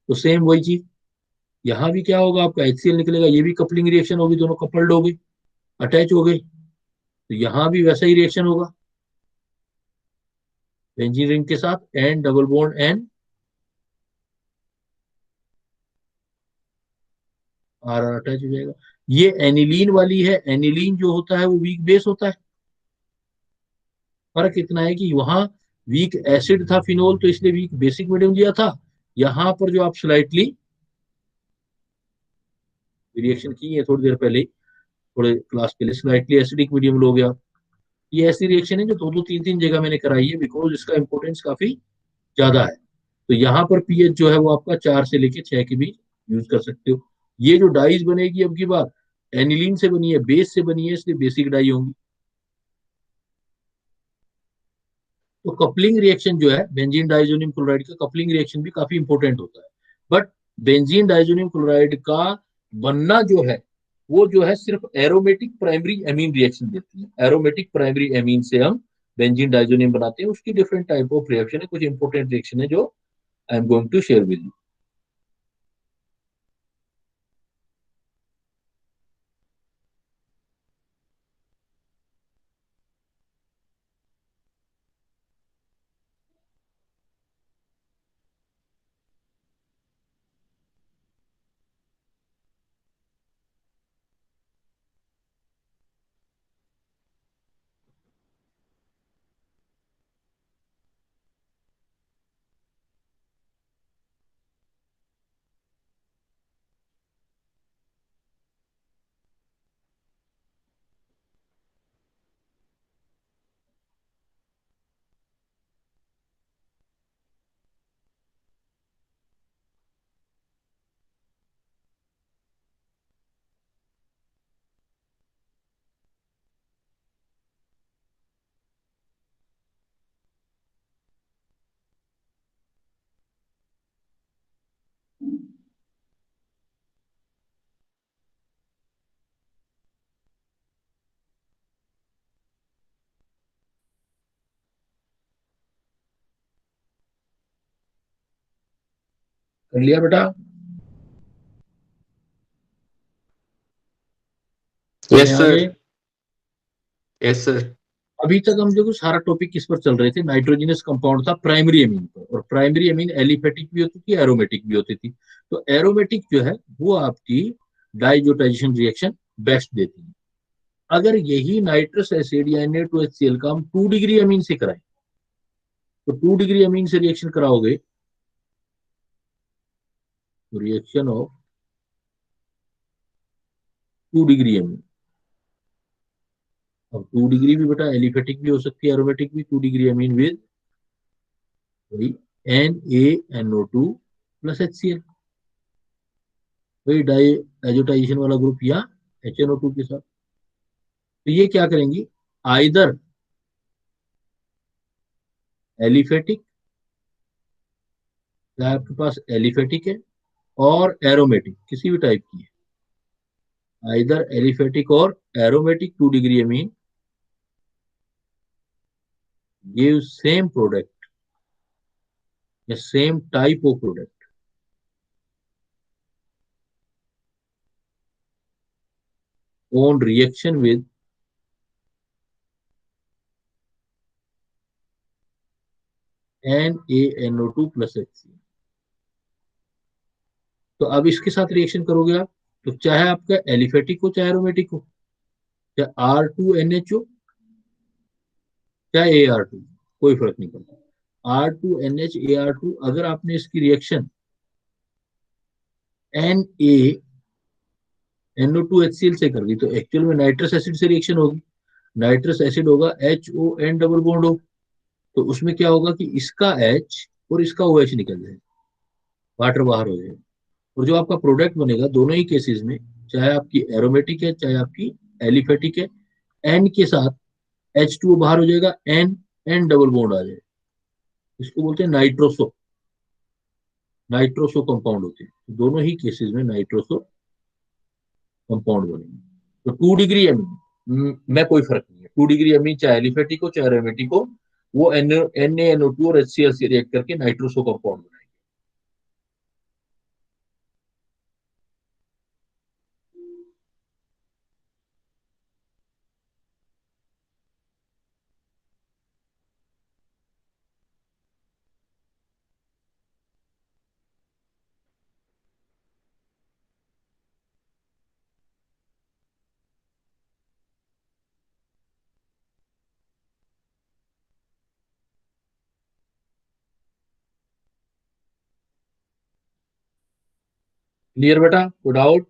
तो सेम वही चीज यहाँ भी क्या होगा, आपका HCl निकलेगा, ये भी कपलिंग रिएक्शन होगी, दोनों कपल्ड हो गए, अटैच हो गए, तो यहाँ भी वैसा ही रिएक्शन होगा बेंजीन रिंग के साथ, N double bond N are attach हो जाएगा। ये एनिलीन वाली है, एनिलीन जो होता है वो वीक बेस होता है। फर्क इतना है कि वहां वीक एसिड था फिनोल, तो इसलिए वीक बेसिक मीडियम लिया था। यहाँ पर जो आप स्लाइटली रिएक्शन की है थोड़ी देर पहले, थोड़े क्लास के लिए, स्लाइटली एसिडिक मीडियम लोगे आप। ये ऐसी रिएक्शन है जो दो दो तीन तीन जगह मैंने कराई है, बिकॉज इसका इंपोर्टेंस काफी ज्यादा है। तो यहाँ पर पीएच जो है वो आपका 4 से लेके 6 के बीच यूज कर सकते हो। ये जो डाइज बनेगी अब की बार एनिलीन से बनी है, बेस से बनी है, इसलिए बेसिक डाई होंगी। तो कपलिंग रिएक्शन जो है बेंजीन डाइजोनियम क्लोराइड का, कपलिंग रिएक्शन भी काफी इंपॉर्टेंट होता है। बट बेंजीन डाइजोनियम क्लोराइड का बनना जो है वो जो है सिर्फ एरोमेटिक प्राइमरी एमीन रिएक्शन देती है। एरोमेटिक प्राइमरी एमीन से हम बेंजीन डाइजोनियम बनाते हैं। उसकी डिफरेंट टाइप ऑफ रिएक्शन है, कुछ इंपॉर्टेंट रिएक्शन है जो I am going to share with you. कर लिया बेटा? यस ध्यान सर। है। Yes sir. अभी तक हम देखो सारा टॉपिक किस पर चल रहे थे, नाइट्रोजनस कंपाउंड था प्राइमरी एमीन पर, और प्राइमरी एमीन एलिफेटिक भी होती थी, एरोमेटिक भी होती थी। तो एरोमेटिक जो है वो आपकी डाइजोटाइजेशन रिएक्शन बेस्ट देती है। अगर यही नाइट्रस एसिड या Na2HCl का हम 2 डिग्री अमीन से कराएं, तो 2 डिग्री अमीन से रिएक्शन कराओगे, तो रिएक्शन ऑफ 2 डिग्री अमीन। अब 2 डिग्री भी बेटा एलिफेटिक भी हो सकती है, एरोमेटिक भी। 2 degree Amin with NaNO2 plus HCl, वही डाई एजोटाइजेशन वाला ग्रुप या HNO2 के साथ। तो ये क्या करेंगी, आइदर एलिफेटिक, या आपके पास एलिफेटिक है और एरोमेटिक किसी भी टाइप की है, आइदर एलिफेटिक और aromatic 2 degree amine give same product या same type of product on reaction with NaNO2 plus HCl। तो अब इसके साथ रिएक्शन करोगे आप, तो चाहे आपका एलिफेटिक हो चाहे एरोमेटिक हो, चाहे R2NH हो चाहे AR2, कोई फर्क नहीं पड़ता। R2NH AR2, अगर आपने इसकी रिएक्शन NaNO2HCl से कर दी तो एक्चुअल में नाइट्रस एसिड से रिएक्शन होगी। नाइट्रस एसिड होगा HON डबल बॉन्ड हो, तो उसमें क्या होगा कि इसका H और इसका OH निकल जाएगा, वाटर बाहर हो जाएगा। और जो आपका प्रोडक्ट बनेगा दोनों ही केसेस में, चाहे आपकी एरोमेटिक है चाहे आपकी एलिफेटिक है, एन के साथ H2O बाहर हो जाएगा, एन एन डबल बॉन्ड आ जाएगा। इसको बोलते हैं नाइट्रोसो, नाइट्रोसो कंपाउंड होते हैं। तो दोनों ही केसेस में नाइट्रोसो कंपाउंड बनेंगे। तो 2 डिग्री एमीन में कोई फर्क नहीं है, 2 डिग्री एमीन चाहे एलिफेटिक हो चाहे एरोमेटिक हो, वो NaNO2 और HCl से रिएक्ट करके नाइट्रोसो कंपाउंड बनाएंगे। क्लियर बेटा, कोई डाउट?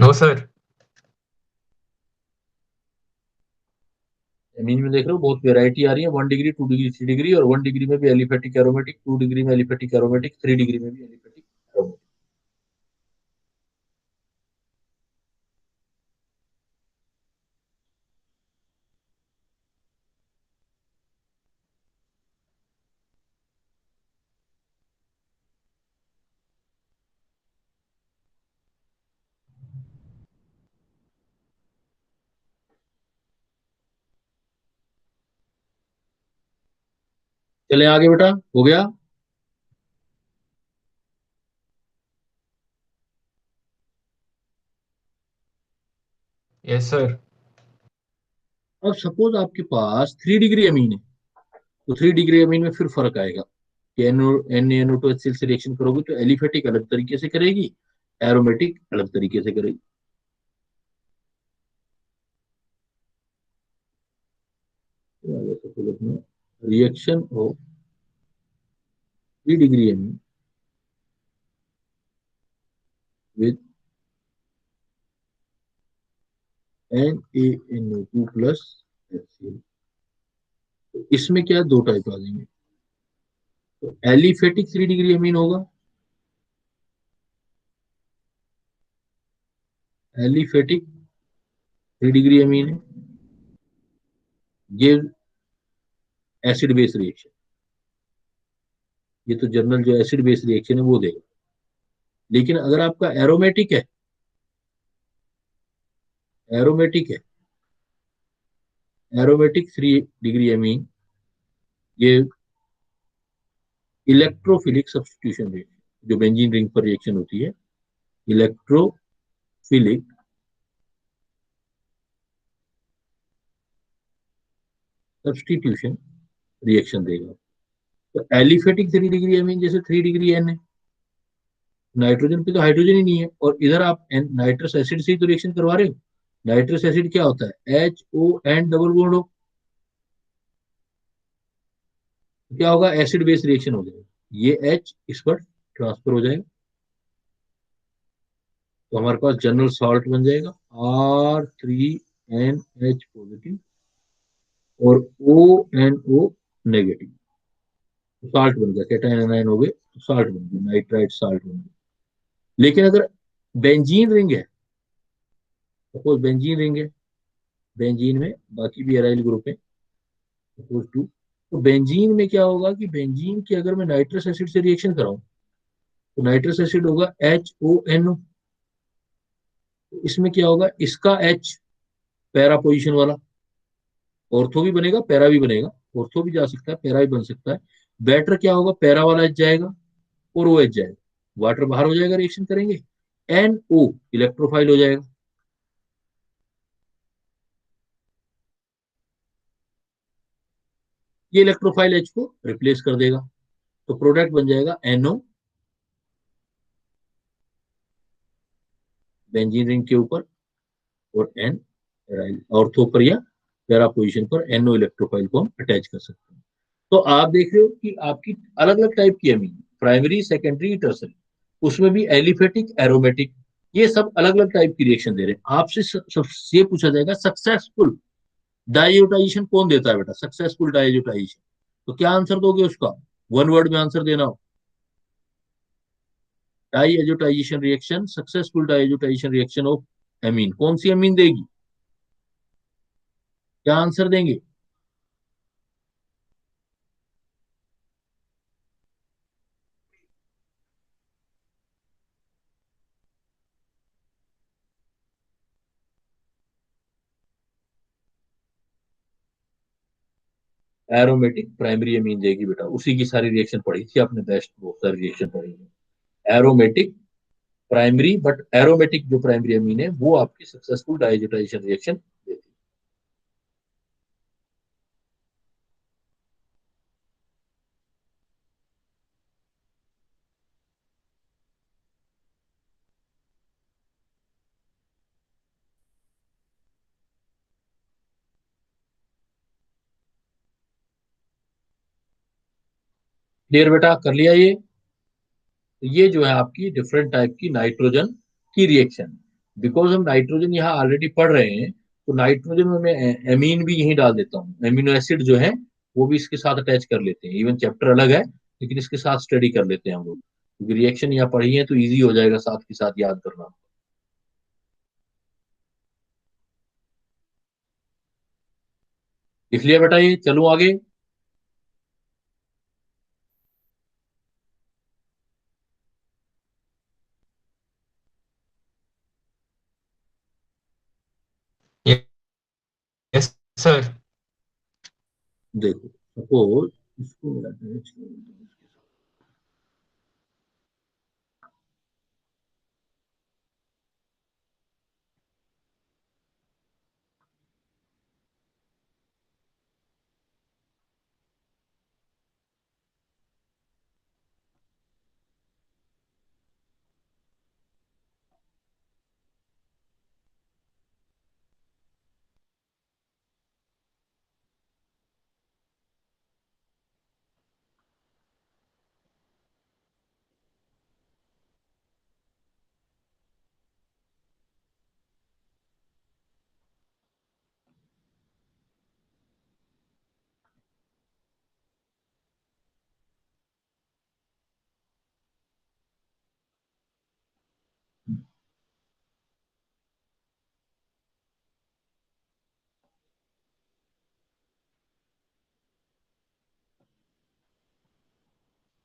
No, sir. एमीन में देख रहे हो बहुत वेरायटी आ रही है, 1 डिग्री 2 डिग्री 3 डिग्री, और 1 डिग्री में भी एलिफेटिक एरोमेटिक, 2 डिग्री में एलिफेटिक एरोमेटिक, 3 डिग्री में भी एलिफेटिक एरोमेटिक। चले आगे बेटा, हो गया? Yes, sir. अब सपोज आपके पास 3 डिग्री अमीन है, तो 3 डिग्री अमीन में फिर फर्क आएगा कि NaNO2HCl से रिएक्शन करोगे तो एलिफेटिक अलग तरीके से करेगी, एरोमेटिक अलग तरीके से करेगी। Reaction of 3 degree amine with NaNO2 plus HCl, तो इसमें क्या 2 टाइप आ जाएंगे। तो एलिफेटिक 3 डिग्री अमीन होगा, एलिफेटिक 3 डिग्री अमीन है, गिव एसिड बेस रिएक्शन। ये तो जनरल जो एसिड बेस रिएक्शन है वो देगा। लेकिन अगर आपका एरोमेटिक है, एरोमेटिक है, aromatic 3 degree amine give electrophilic substitution reaction, जो बेंजीन रिंग पर रिएक्शन होती है, इलेक्ट्रोफिलिक सब्स्टिट्यूशन रिएक्शन देगा। तो एलिफेटिक 3 डिग्री अमीन जैसे 3 डिग्री एन है, नाइट्रोजन पे तो हाइड्रोजन ही नहीं है, और इधर आप नाइट्रस एसिड से ही तो रिएक्शन करवा रहे हो। नाइट्रस एसिड क्या होता है, HON डबल बॉन्ड हो, तो क्या होगा, एसिड बेस रिएक्शन हो जाएगा, ये H इस पर ट्रांसफर हो जाएगा, तो हमारे पास जनरल सॉल्ट बन जाएगा R3NH पॉजिटिव और ONO नेगेटिव, साल्ट बन गया, कैटायन एनायन हो गए तो साल्ट बन गया, नाइट्राइट साल्ट बन गया। लेकिन अगर बेंजीन रिंग है, सपोज बेंजीन रिंग है, बेंजीन में बाकी भी एराइल ग्रुप है, सपोज 2, तो बेंजीन में क्या होगा कि बेंजीन की अगर मैं नाइट्रस एसिड से रिएक्शन कराऊं तो नाइट्रस एसिड होगा HONO, तो इसमें क्या होगा, इसका H पैरा पोजीशन वाला, ऑर्थो भी बनेगा पैरा भी बनेगा, ऑर्थो भी जा सकता है पैरा भी बन सकता है। बेटर क्या होगा, पैरा वाला H जाएगा और वो H जाएगा, वाटर बाहर हो जाएगा, रिएक्शन करेंगे, NO इलेक्ट्रोफाइल हो जाएगा। ये इलेक्ट्रोफाइल H को रिप्लेस कर देगा, तो प्रोडक्ट बन जाएगा NO बेंजीन रिंग के ऊपर और एन ऑर्थो पर या पैरा पोजीशन पर NO इलेक्ट्रोफाइल को हम अटैच कर सकते हैं। तो आप देख रहे हो कि आपकी अलग अलग टाइप की अमीन, प्राइमरी, सेकेंडरी, टर्सरी, उसमें भी एलिफेटिक, एरोमेटिक, ये सब अलग अलग टाइप की रिएक्शन दे रहे हैं। आपसे ये पूछा जाएगा सक्सेसफुल डाइजोटाइजेशन कौन देता है बेटा, सक्सेसफुल डाइजोटाइजेशन, तो क्या आंसर दोगे उसका, वन वर्ड में आंसर देना हो। Diazotization reaction, successful diazotization reaction of amine, कौन सी एमीन देगी, क्या आंसर देंगे। एरोमेटिक प्राइमरी एमीन देगी बेटा, उसी की सारी रिएक्शन पढ़ी थी आपने, बेस्ट बहुत सारी रिएक्शन पढ़ी है। एरोमेटिक प्राइमरी, बट एरोमेटिक जो प्राइमरी एमीन है वो आपकी सक्सेसफुल डाइजेटाइजेशन रिएक्शन देती है। क्लियर बेटा, कर लिया ये। तो ये जो है आपकी डिफरेंट टाइप की नाइट्रोजन की रिएक्शन। बिकॉज हम नाइट्रोजन यहाँ ऑलरेडी पढ़ रहे हैं, तो नाइट्रोजन में मैं एमीन भी यहीं डाल देता हूँ, एमिनो एसिड जो है वो भी इसके साथ अटैच कर लेते हैं। इवन चैप्टर अलग है लेकिन इसके साथ स्टडी कर लेते हैं हम लोग, क्योंकि रिएक्शन यहाँ पढ़ी है तो इजी हो जाएगा साथ के साथ याद करना। इसलिए बेटा ये चलो आगे। Yes sir. देखो सपोज इसको attach कर देते हैं।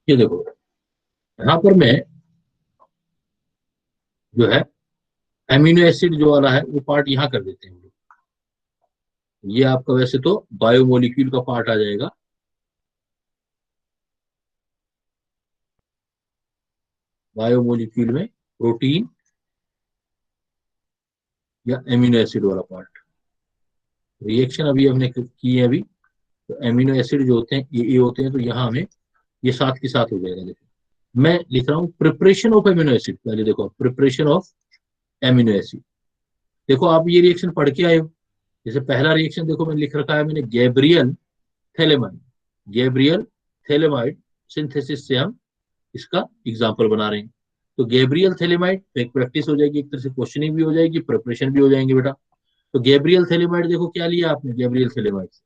ये देखो यहाँ पर मैं जो है एमिनो एसिड जो वाला है वो पार्ट यहाँ कर देते हैं हम लोग। ये आपका वैसे तो बायोमोलिक्यूल का पार्ट आ जाएगा, बायोमोलिक्यूल में प्रोटीन या एमिनो एसिड वाला पार्ट। रिएक्शन अभी हमने की है अभी, तो एमिनो एसिड जो होते हैं ये होते हैं, तो यहाँ हमें ये साथ के साथ हो जाएगा। देखो मैं लिख रहा हूँ प्रिपरेशन ऑफ एमिनो एसिड, पहले देखो प्रिपरेशन ऑफ एमिनो एसिड। देखो आप ये रिएक्शन पढ़ के आए हो, जैसे पहला रिएक्शन देखो मैं लिख रखा है मैंने, Gabriel phthalimide, Gabriel phthalimide synthesis से हम इसका एग्जाम्पल बना रहे हैं। तो गैब्रियल थैलेमाइड एक प्रैक्टिस हो जाएगी, एक तरह से क्वेश्चनिंग भी हो जाएगी, प्रिपरेशन भी हो जाएंगे बेटा। तो गैब्रियल थैलेमाइड देखो क्या लिया आपने, गैब्रियल थैलेमाइड से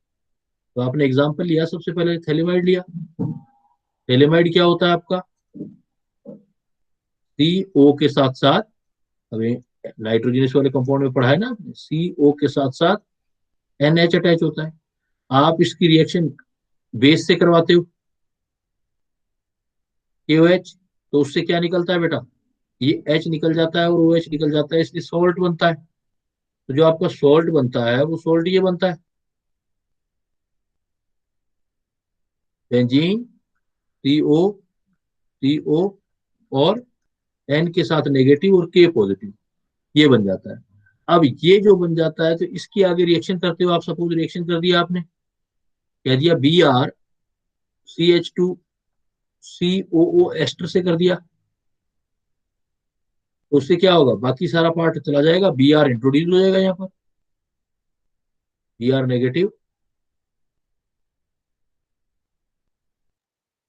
तो आपने एग्जाम्पल लिया, सबसे पहले थैलेमाइड लिया। थैलेमाइड क्या होता है आपका, CO के साथ साथ, हमें नाइट्रोजनस वाले कंपाउंड में पढ़ा है ना आपने, CO के साथ साथ NH अटैच होता है। आप इसकी रिएक्शन बेस से करवाते हो KOH, तो उससे क्या निकलता है बेटा, ये H निकल जाता है और OH निकल जाता है, इसलिए सॉल्ट बनता है। तो जो आपका सॉल्ट बनता है वो सॉल्ट ये बनता है, बेंजीन CO और N के साथ नेगेटिव और K पॉजिटिव, ये बन जाता है। अब ये जो बन जाता है तो इसकी आगे रिएक्शन करते हो आप, सपोज रिएक्शन कर दिया आपने, कह दिया BrCH2COO एस्टर से कर दिया, तो उससे क्या होगा, बाकी सारा पार्ट चला जाएगा, बी आर इंट्रोड्यूस हो जाएगा यहाँ पर, बी आर नेगेटिव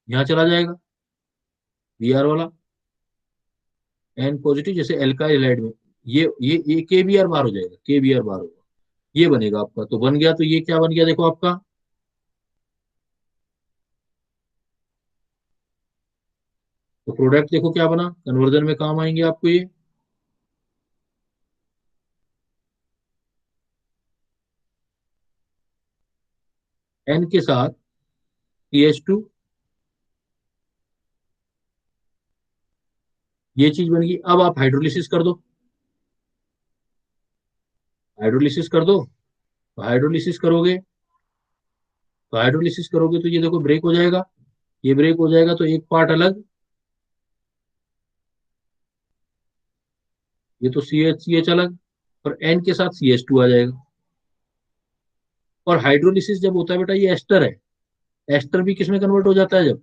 यहाँ चला जाएगा, बी आर वाला, एन पॉजिटिव जैसे एल्काइल हैलाइड में, ये के बी आर बार हो जाएगा, के बी आर बार होगा, ये बनेगा आपका। तो बन गया, तो ये क्या बन गया देखो आपका, तो प्रोडक्ट देखो क्या बना, कन्वर्जन में काम आएंगे आपको ये। एन के साथ CH2, ये चीज बन गई। अब आप हाइड्रोलिसिस कर दो, हाइड्रोलिसिस कर दो, तो हाइड्रोलिसिस करोगे, तो हाइड्रोलिसिस करोगे तो ये देखो ब्रेक हो जाएगा, ये ब्रेक हो जाएगा, तो एक पार्ट अलग, ये तो CH अलग, और एन के साथ CH2 आ जाएगा। और हाइड्रोलिसिस जब होता है बेटा, ये एस्टर है, एस्टर भी किसमें कन्वर्ट हो जाता है जब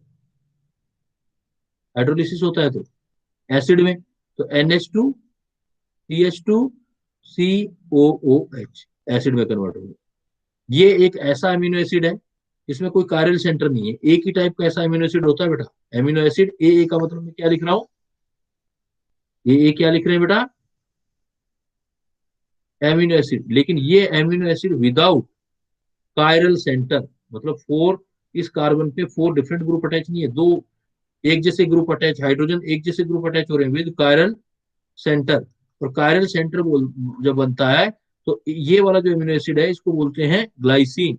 हाइड्रोलिसिस होता है, तो एसिड में, तो NH2CH2COOH एसिड में कन्वर्ट हो गया। ये एक ऐसा अमीनो एसिड है, इसमें कोई कार्यल सेंटर नहीं है, एक ही टाइप का ऐसा अमीनो एसिड होता है बेटा, अमीनो एसिड ए का मतलब मैं क्या लिख रहा हूं, ये क्या लिख रहे हैं बेटा, एमिनो एसिड। लेकिन ये amino acid without chiral centre, मतलब फोर, इस कार्बन पे फोर डिफरेंट ग्रुप अटैच नहीं है, दो एक जैसे ग्रुप अटैच, हाइड्रोजन एक जैसे ग्रुप अटैच हो रहे हैं विद कायरल सेंटर। और कायरल सेंटर बोल जब बनता है, तो ये वाला जो एमिनो एसिड है इसको बोलते हैं ग्लाइसिन।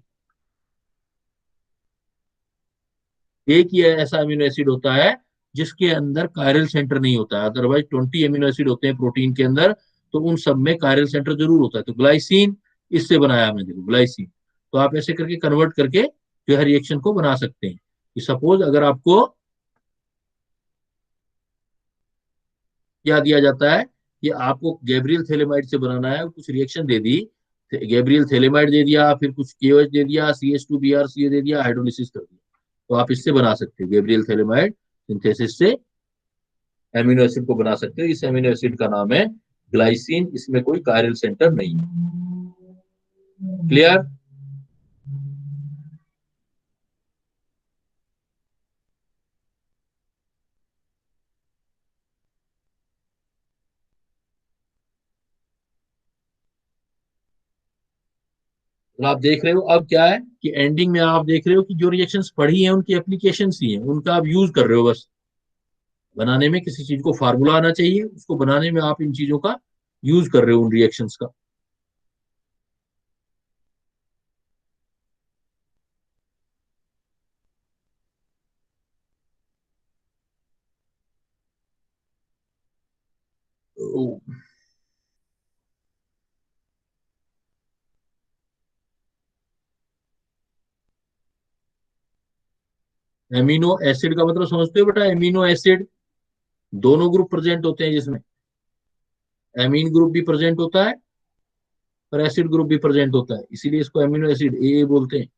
एक ही ऐसा अमीनो एसिड होता है जिसके अंदर कायरल सेंटर नहीं होता है, अदरवाइज 20 अमीनो एसिड होते हैं प्रोटीन के अंदर, तो उन सब में कायरल सेंटर जरूर होता है। तो ग्लाइसिन इससे बनाया हमने, देखो ग्लाइसिन। तो आप ऐसे करके कन्वर्ट करके जो है रिएक्शन को बना सकते हैं। कि सपोज अगर आपको क्या दिया जाता है, कि आपको गैब्रियल थैलेमाइड से बनाना है, कुछ रिएक्शन दे दी, गैब्रियल थैलेमाइड दे दिया, फिर कुछ KOH दे दिया, CH2BrCA दे दिया, हाइड्रोलिसिस कर दिया, तो आप इससे बना सकते हो गैब्रियल थैलेमाइड सिंथेसिस से एमिनो एसिड को बना सकते हो। इस एमिनो एसिड का नाम है ग्लाइसिन, इसमें कोई कायरल सेंटर नहीं है। क्लियर? तो आप देख रहे हो अब क्या है, कि एंडिंग में आप देख रहे हो कि जो रिएक्शंस पढ़ी हैं उनकी एप्लीकेशंस ही हैं, उनका आप यूज कर रहे हो बस। बनाने में किसी चीज को फार्मूला आना चाहिए, उसको बनाने में आप इन चीजों का यूज कर रहे हो, उन रिएक्शंस का। एमिनो एसिड का मतलब समझते हो बेटा, एमिनो एसिड दोनों ग्रुप प्रेजेंट होते हैं जिसमें एमीन ग्रुप भी प्रेजेंट होता है और एसिड ग्रुप भी प्रेजेंट होता है, इसीलिए इसको एमिनो एसिड ए बोलते हैं।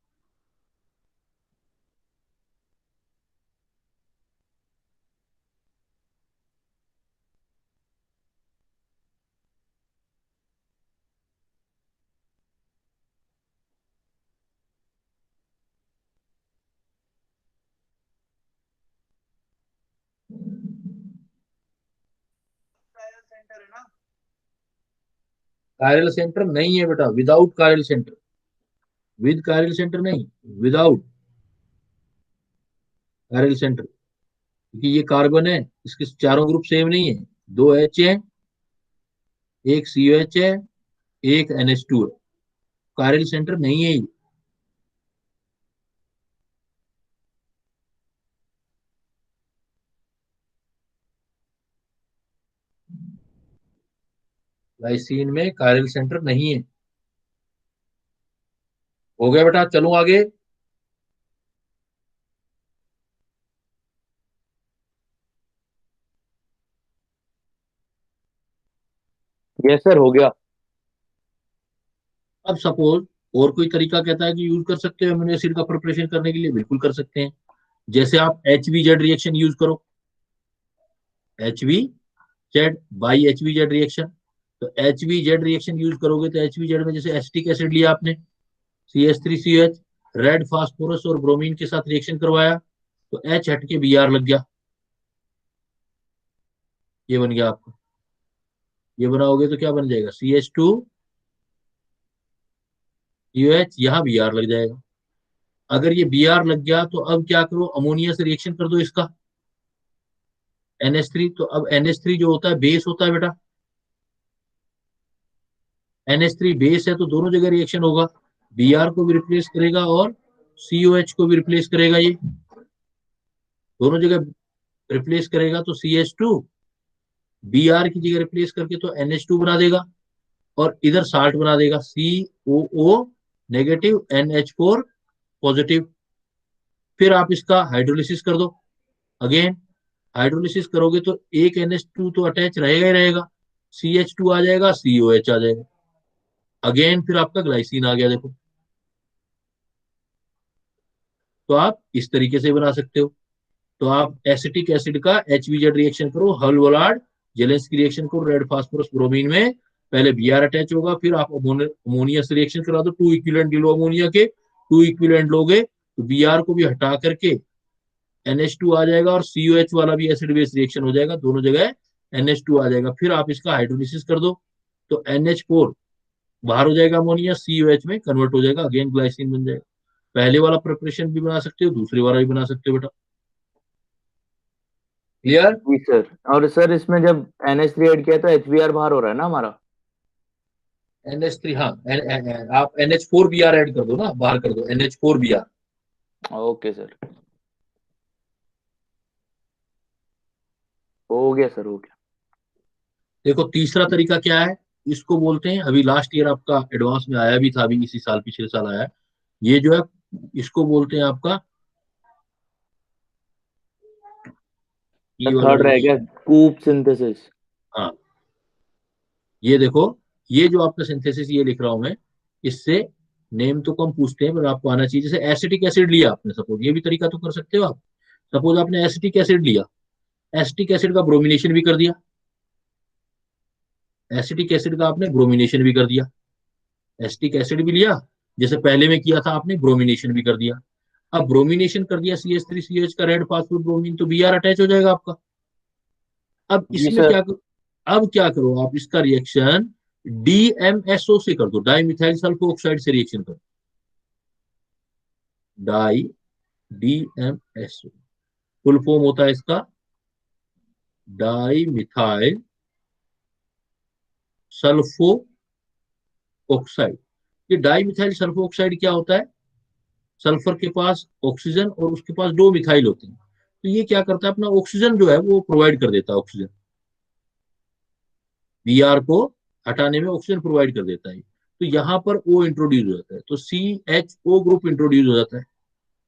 कायरल सेंटर नहीं है बेटा, without chiral centre, with chiral centre नहीं, विदाउट कायरल सेंटर। क्योंकि ये कार्बन है, इसके चारों ग्रुप सेम नहीं है, दो H है, एक COH है, एक NH2 है, कायरल सेंटर नहीं है ये। लाइसीन में कायरल सेंटर नहीं है। हो गया बेटा, चलो आगे। यस सर, हो गया। अब सपोज और कोई तरीका कहता है कि यूज कर सकते हो अमीनो एसिड का प्रिपरेशन करने के लिए, बिल्कुल कर सकते हैं। जैसे आप HBZ रिएक्शन यूज करो, HBZ Z by HBZ reaction. तो HBZ रिएक्शन यूज करोगे तो HBZ में जैसे एसिटिक एसिड लिया आपने CH3CH, रेड फास्फोरस और ब्रोमीन के साथ रिएक्शन करवाया तो H हट के Br लग गया, ये बन गया आपका। ये बनाओगे तो क्या बन जाएगा, CH2COH, यहाँ Br लग जाएगा। अगर ये Br लग गया तो अब क्या करो, अमोनिया से रिएक्शन कर दो इसका NH3। तो अब NH3 जो होता है बेस होता है बेटा, NH3 बेस है तो दोनों जगह रिएक्शन होगा, Br को भी रिप्लेस करेगा और COH को भी रिप्लेस करेगा, ये दोनों जगह रिप्लेस करेगा तो CH2 Br की जगह रिप्लेस करके तो NH2 बना देगा और इधर साल्ट बना देगा COO नेगेटिव NH4 पॉजिटिव। फिर आप इसका हाइड्रोलिसिस कर दो। अगेन हाइड्रोलिसिस करोगे तो एक NH2 तो अटैच रहेगा ही रहेगा, CH2 आ जाएगा, COH आ जाएगा। अगेन फिर आपका ग्लाइसिन आ गया, देखो। तो आप इस तरीके से बना सकते हो। तो आप एसिटिक एसिड का HBZ रिएक्शन करो, हल-वलाड जेलेंस्की रिएक्शन करो, रेड फास्फोरस ब्रोमीन में पहले Br अटैच होगा, फिर आप अमोनिया से रिएक्शन करा दो, 2 इक्विवेलेंट लो अमोनिया के, 2 इक्विवेलेंट लोगे तो Br को भी हटा करके NH2 आ जाएगा और COH वाला भी एसिड बेस रिएक्शन हो जाएगा, दोनों जगह NH2 आ जाएगा। फिर आप इसका हाइड्रोलिसिस कर दो तो NH4 बाहर हो जाएगा, अमोनिया COH में कन्वर्ट हो जाएगा, अगेन ग्लाइसिन बन जाएगा। पहले वाला प्रिपरेशन भी बना सकते हो, दूसरे वाला भी बना सकते हो बेटा। क्लियर? जी सर। और सर इसमें जब NH3 ऐड किया तो HBr बाहर हो रहा है ना हमारा? NH3, हाँ, आप NH4Br ऐड कर दो ना, बाहर कर दो NH4Br। ओके सर, हो गया सर, हो गया। देखो तीसरा तरीका क्या है, इसको बोलते हैं, अभी लास्ट ईयर आपका एडवांस में आया भी था, अभी इसी साल पिछले साल आया है, ये जो है इसको बोलते हैं आपका ये वाला थर्ड जो, रह गया, कूप सिंथेसिस। हाँ, ये देखो, ये जो आपका सिंथेसिस ये लिख रहा हूं मैं, इससे नेम तो कम पूछते हैं पर आपको आना चाहिए। जैसे एसिटिक एसिड लिया आपने, सपोज, ये भी तरीका तो कर सकते हो आप। सपोज आपने एसिटिक एसिड लिया, एसिटिक एसिड का ब्रोमिनेशन भी कर दिया, एसिटिक एसिड का आपने ब्रोमिनेशन भी कर दिया, एसिटिक एसिड भी लिया जैसे पहले में किया था आपने, ब्रोमिनेशन भी कर दिया। अब ब्रोमिनेशन कर दिया CH3CH का, रेड फास्फोर ब्रोमीन, तो Br अटैच हो जाएगा आपका। अब जी इसमें सर। क्या करो, अब क्या करो आप, इसका रिएक्शन DMSO से कर दो, डाई मिथाइल सल्फो ऑक्साइड से रिएक्शन करो, डाई DMSO, फुल फॉर्म होता है इसका डाई मिथाइल सल्फो ऑक्साइड। ये डाई मिथाइल सल्फो ऑक्साइड क्या होता है, सल्फर के पास ऑक्सीजन और उसके पास 2 मिथाइल होते हैं, तो ये क्या करता है, अपना ऑक्सीजन जो है वो प्रोवाइड कर देता है, ऑक्सीजन Br को हटाने में ऑक्सीजन प्रोवाइड कर देता है। तो यहाँ पर O इंट्रोड्यूस हो जाता है तो CHO ग्रुप इंट्रोड्यूस हो जाता है।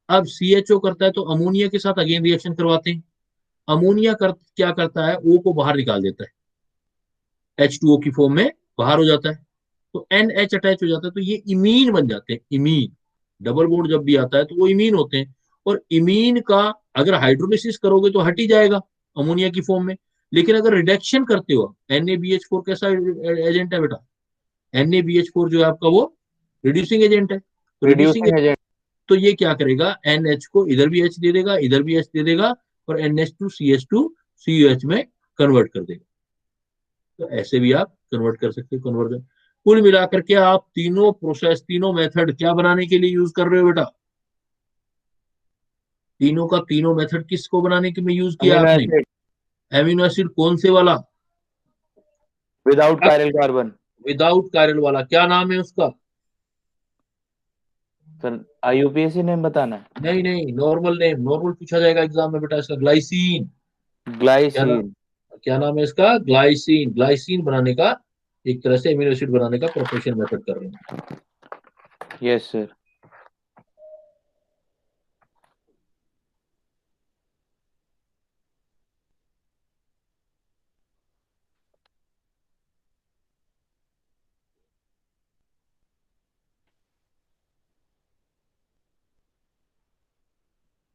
अब CHO करता है तो अमोनिया के साथ अगेन रिएक्शन करवाते हैं, अमोनिया क्या करता है, O को बाहर निकाल देता है, H2O की फॉर्म में बाहर हो जाता है, तो NH अटैच हो जाता है, तो ये इमीन बन जाते हैं, इमीन। डबल बॉन्ड जब भी आता है तो वो इमीन होते हैं, और इमीन का अगर हाइड्रोलिसिस करोगे तो हट ही जाएगा अमोनिया की फॉर्म में। लेकिन अगर रिडक्शन करते हो, NaBH4 कैसा एजेंट है बेटा, NaBH4 जो है आपका वो रिड्यूसिंग एजेंट है, तो रिड्यूसिंग, रिड्यूसिंग एजेंट। तो ये क्या करेगा, NH को इधर भी H दे देगा, इधर भी H दे देगा, और NH2CH2COH में कन्वर्ट कर देगा। तो ऐसे भी आप कन्वर्ट कर सकते हो, कन्वर्जन। कुल मिलाकर के आप तीनों प्रोसेस, तीनों मेथड क्या बनाने के लिए यूज कर रहे हो बेटा, तीनों का तीनों मेथड किसको बनाने के में यूज किया अमीनो आपने, एसिड एमिनो एसिड कौन से वाला, without chiral carbon. Without chiral वाला, क्या नाम है उसका, सर IUPAC नेम बताना है। नहीं नहीं, नॉर्मल नेम, नॉर्मल पूछा जाएगा एग्जाम में बेटा, इसका ग्लाइसिन। क्या नाम, ग्लाइसिन। क्या नाम है इसका, ग्लाइसिन। ग्लाइसिन बनाने का, एक तरह से एमिनो एसिड बनाने का प्रिपरेशन मेथड कर रहे हैं। Yes sir.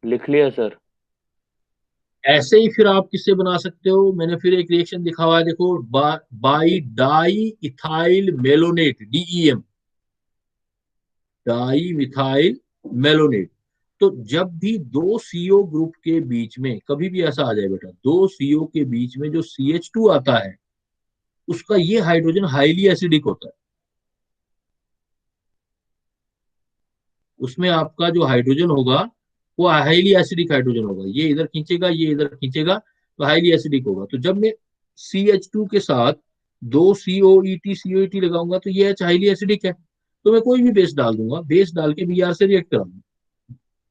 लिख लिया सर। ऐसे ही फिर आप किससे बना सकते हो, मैंने फिर एक रिएक्शन दिखा हुआ है, देखो, by di ethyl malonate, DEM, di methyl malonate. तो जब भी दो सीओ ग्रुप के बीच में कभी भी ऐसा आ जाए बेटा, दो सीओ के बीच में जो CH2 आता है, उसका ये हाइड्रोजन हाईली एसिडिक होता है। उसमें आपका जो हाइड्रोजन होगा वो हाईली एसिडिक हाइड्रोजन होगा, ये इधर खींचेगा, ये इधर खींचेगा, तो हाईली एसिडिक होगा। तो जब मैं CH2 के साथ दो सीओईटी लगाऊंगा तो ये H हाईली एसिडिक है, तो मैं कोई भी बेस डाल दूंगा, बेस डाल के Br से रिएक्ट करा दूंगा।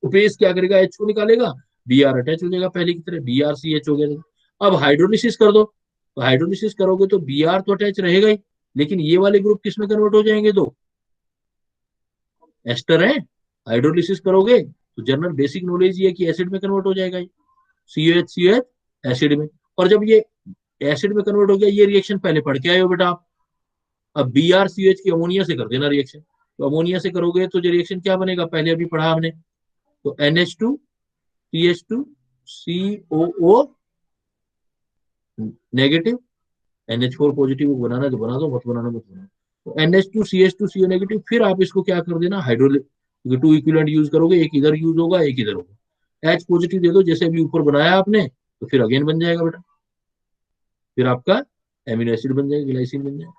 तो बेस क्या करेगा, H को निकालेगा, Br अटैच हो जाएगा पहले की तरह, BrCH हो गया। अब हाइड्रोलिसिस कर दो, तो हाइड्रोलिसिस करोगे तो Br तो अटैच रहेगा ही, लेकिन ये वाले ग्रुप किस में कन्वर्ट हो जाएंगे, दो एस्टर है। हाइड्रोलिसिस करोगे तो जनरल बेसिक नॉलेज ये है कि एसिड में कन्वर्ट हो जाएगा ये, COH एसिड में। और जब ये एसिड में कन्वर्ट हो गया, ये रिएक्शन पहले पढ़ के आए हो बेटा आप। अब BrCH की अमोनिया से कर देना रिएक्शन, तो अमोनिया से करोगे तो जो रिएक्शन क्या बनेगा, पहले अभी पढ़ा हमने, तो NH2 CH2 COO negative, NH4 positive बनाना तो बना दो, मत बनाना मत बनाना। तो NH2 CH2 CO नेगेटिव, फिर आप इसको क्या कर देना, हाइड्रोलिक, टू इक्विवेलेंट यूज करोगे, एक इधर यूज होगा एक इधर होगा, H पॉजिटिव दे दो जैसे अभी ऊपर बनाया आपने, तो फिर अगेन बन जाएगा बेटा, फिर आपका एमिनो एसिड बन जाएगा, ग्लाइसिन बन जाएगा।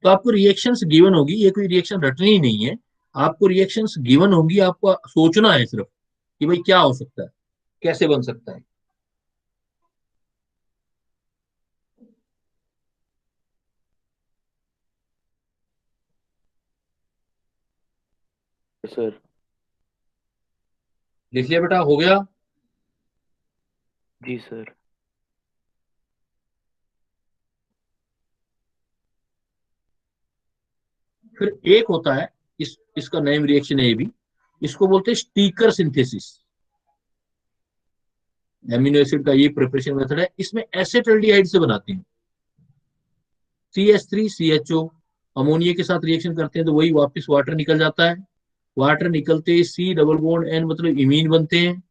तो आपको रिएक्शंस गिवन होगी, ये कोई रिएक्शन रटनी ही नहीं है, आपको रिएक्शंस गिवन होगी, आपको सोचना है सिर्फ कि भाई क्या हो सकता है, कैसे बन सकता है। सर। लिख लिया बेटा, हो गया। जी सर। फिर एक होता है, इसका नेम रिएक्शन है ये भी, इसको बोलते हैं स्टीकर सिंथेसिस। एमिनो एसिड का ये प्रिपरेशन मेथड है, इसमें एसेटल्डिहाइड से बनाते हैं, CH3CHO अमोनिया के साथ रिएक्शन करते हैं तो वही वापस वाटर निकल जाता है, वाटर निकलते ही C डबल बॉन्ड N मतलब इमीन बनते हैं,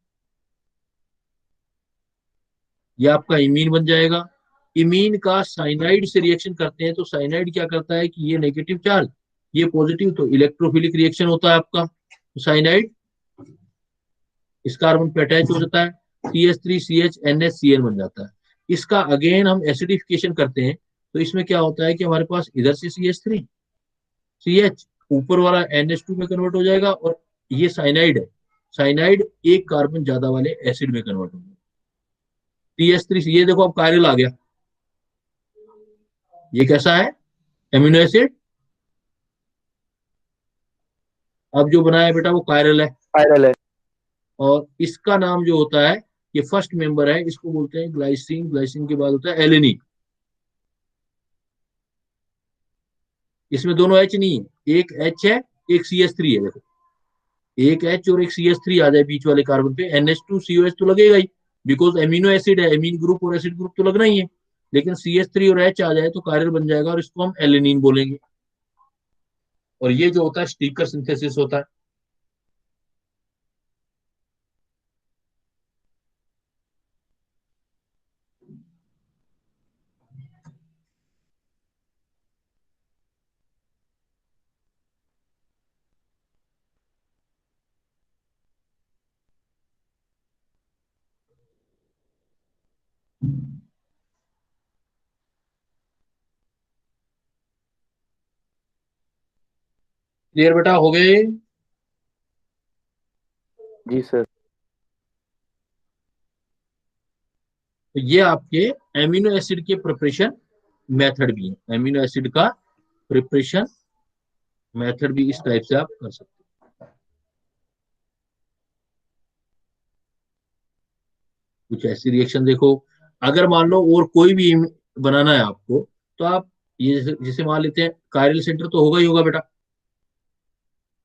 ये आपका इमीन बन जाएगा। इमीन का साइनाइड से रिएक्शन करते हैं तो साइनाइड क्या करता है कि ये नेगेटिव चार्ज, ये पॉजिटिव, तो इलेक्ट्रोफिलिक रिएक्शन होता है आपका, तो साइनाइड इस कार्बन पे अटैच हो जाता है, CH3CHNH बन जाता है। इसका अगेन हम एसिडिफिकेशन करते हैं, तो इसमें क्या होता है कि हमारे पास इधर से CH3CH ऊपर वाला NH2 में कन्वर्ट हो जाएगा, और ये साइनाइड है, साइनाइड एक कार्बन ज्यादा वाले एसिड में कन्वर्ट हो जाएगा, CH3, ये देखो अब कायरल आ गया, ये कैसा है, एमिनो एसिड, अब जो बनाया है बेटा वो कायरल है। वायरल है। और इसका नाम जो होता है, ये फर्स्ट मेंबर है, इसको बोलते हैं ग्लाइसिन, ग्लाइसिन के बाद होता है एलेनिन। इसमें दोनों H नहीं है, एक H है एक CH3 है, देखो एक H और एक CH3 आ जाए बीच वाले कार्बन पे, NH2COH तो लगेगा ही, बिकॉज एमिनो एसिड है, एमीन ग्रुप और एसिड ग्रुप तो लगना ही है, लेकिन CH3 और H आ जाए तो कायरल बन जाएगा, और इसको हम एलेनिन बोलेंगे। और ये जो होता है स्टीकर सिंथेसिस होता है। क्लियर बेटा, हो गए। जी सर। तो ये आपके एमिनो एसिड के प्रिपरेशन मेथड भी है, एमिनो एसिड का प्रिपरेशन मेथड भी इस टाइप से आप कर सकते हैं। कुछ ऐसी रिएक्शन देखो, अगर मान लो और कोई भी बनाना है आपको, तो आप ये जैसे मान लेते हैं, कायरल सेंटर तो होगा ही होगा बेटा,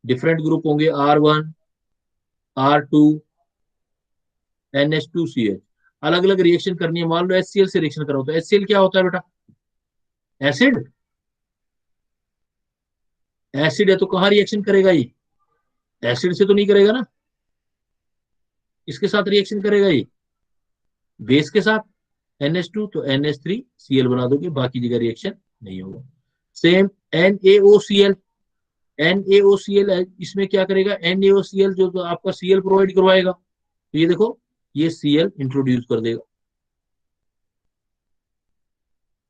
डिफरेंट ग्रुप होंगे, R1 R2 NH2CH, अलग अलग रिएक्शन करनी है, मान लो HCl से रिएक्शन करो, तो HCl क्या होता है बेटा, एसिड, एसिड है तो कहाँ रिएक्शन करेगा ये, एसिड से तो नहीं करेगा ना, इसके साथ रिएक्शन करेगा ये बेस के साथ NH2, तो NH3Cl बना दोगे, बाकी जगह रिएक्शन नहीं होगा। सेम NaOCl, NaOCl इसमें क्या करेगा, NaOCl जो तो आपका Cl प्रोवाइड करवाएगा, तो ये देखो ये Cl इंट्रोड्यूस कर देगा।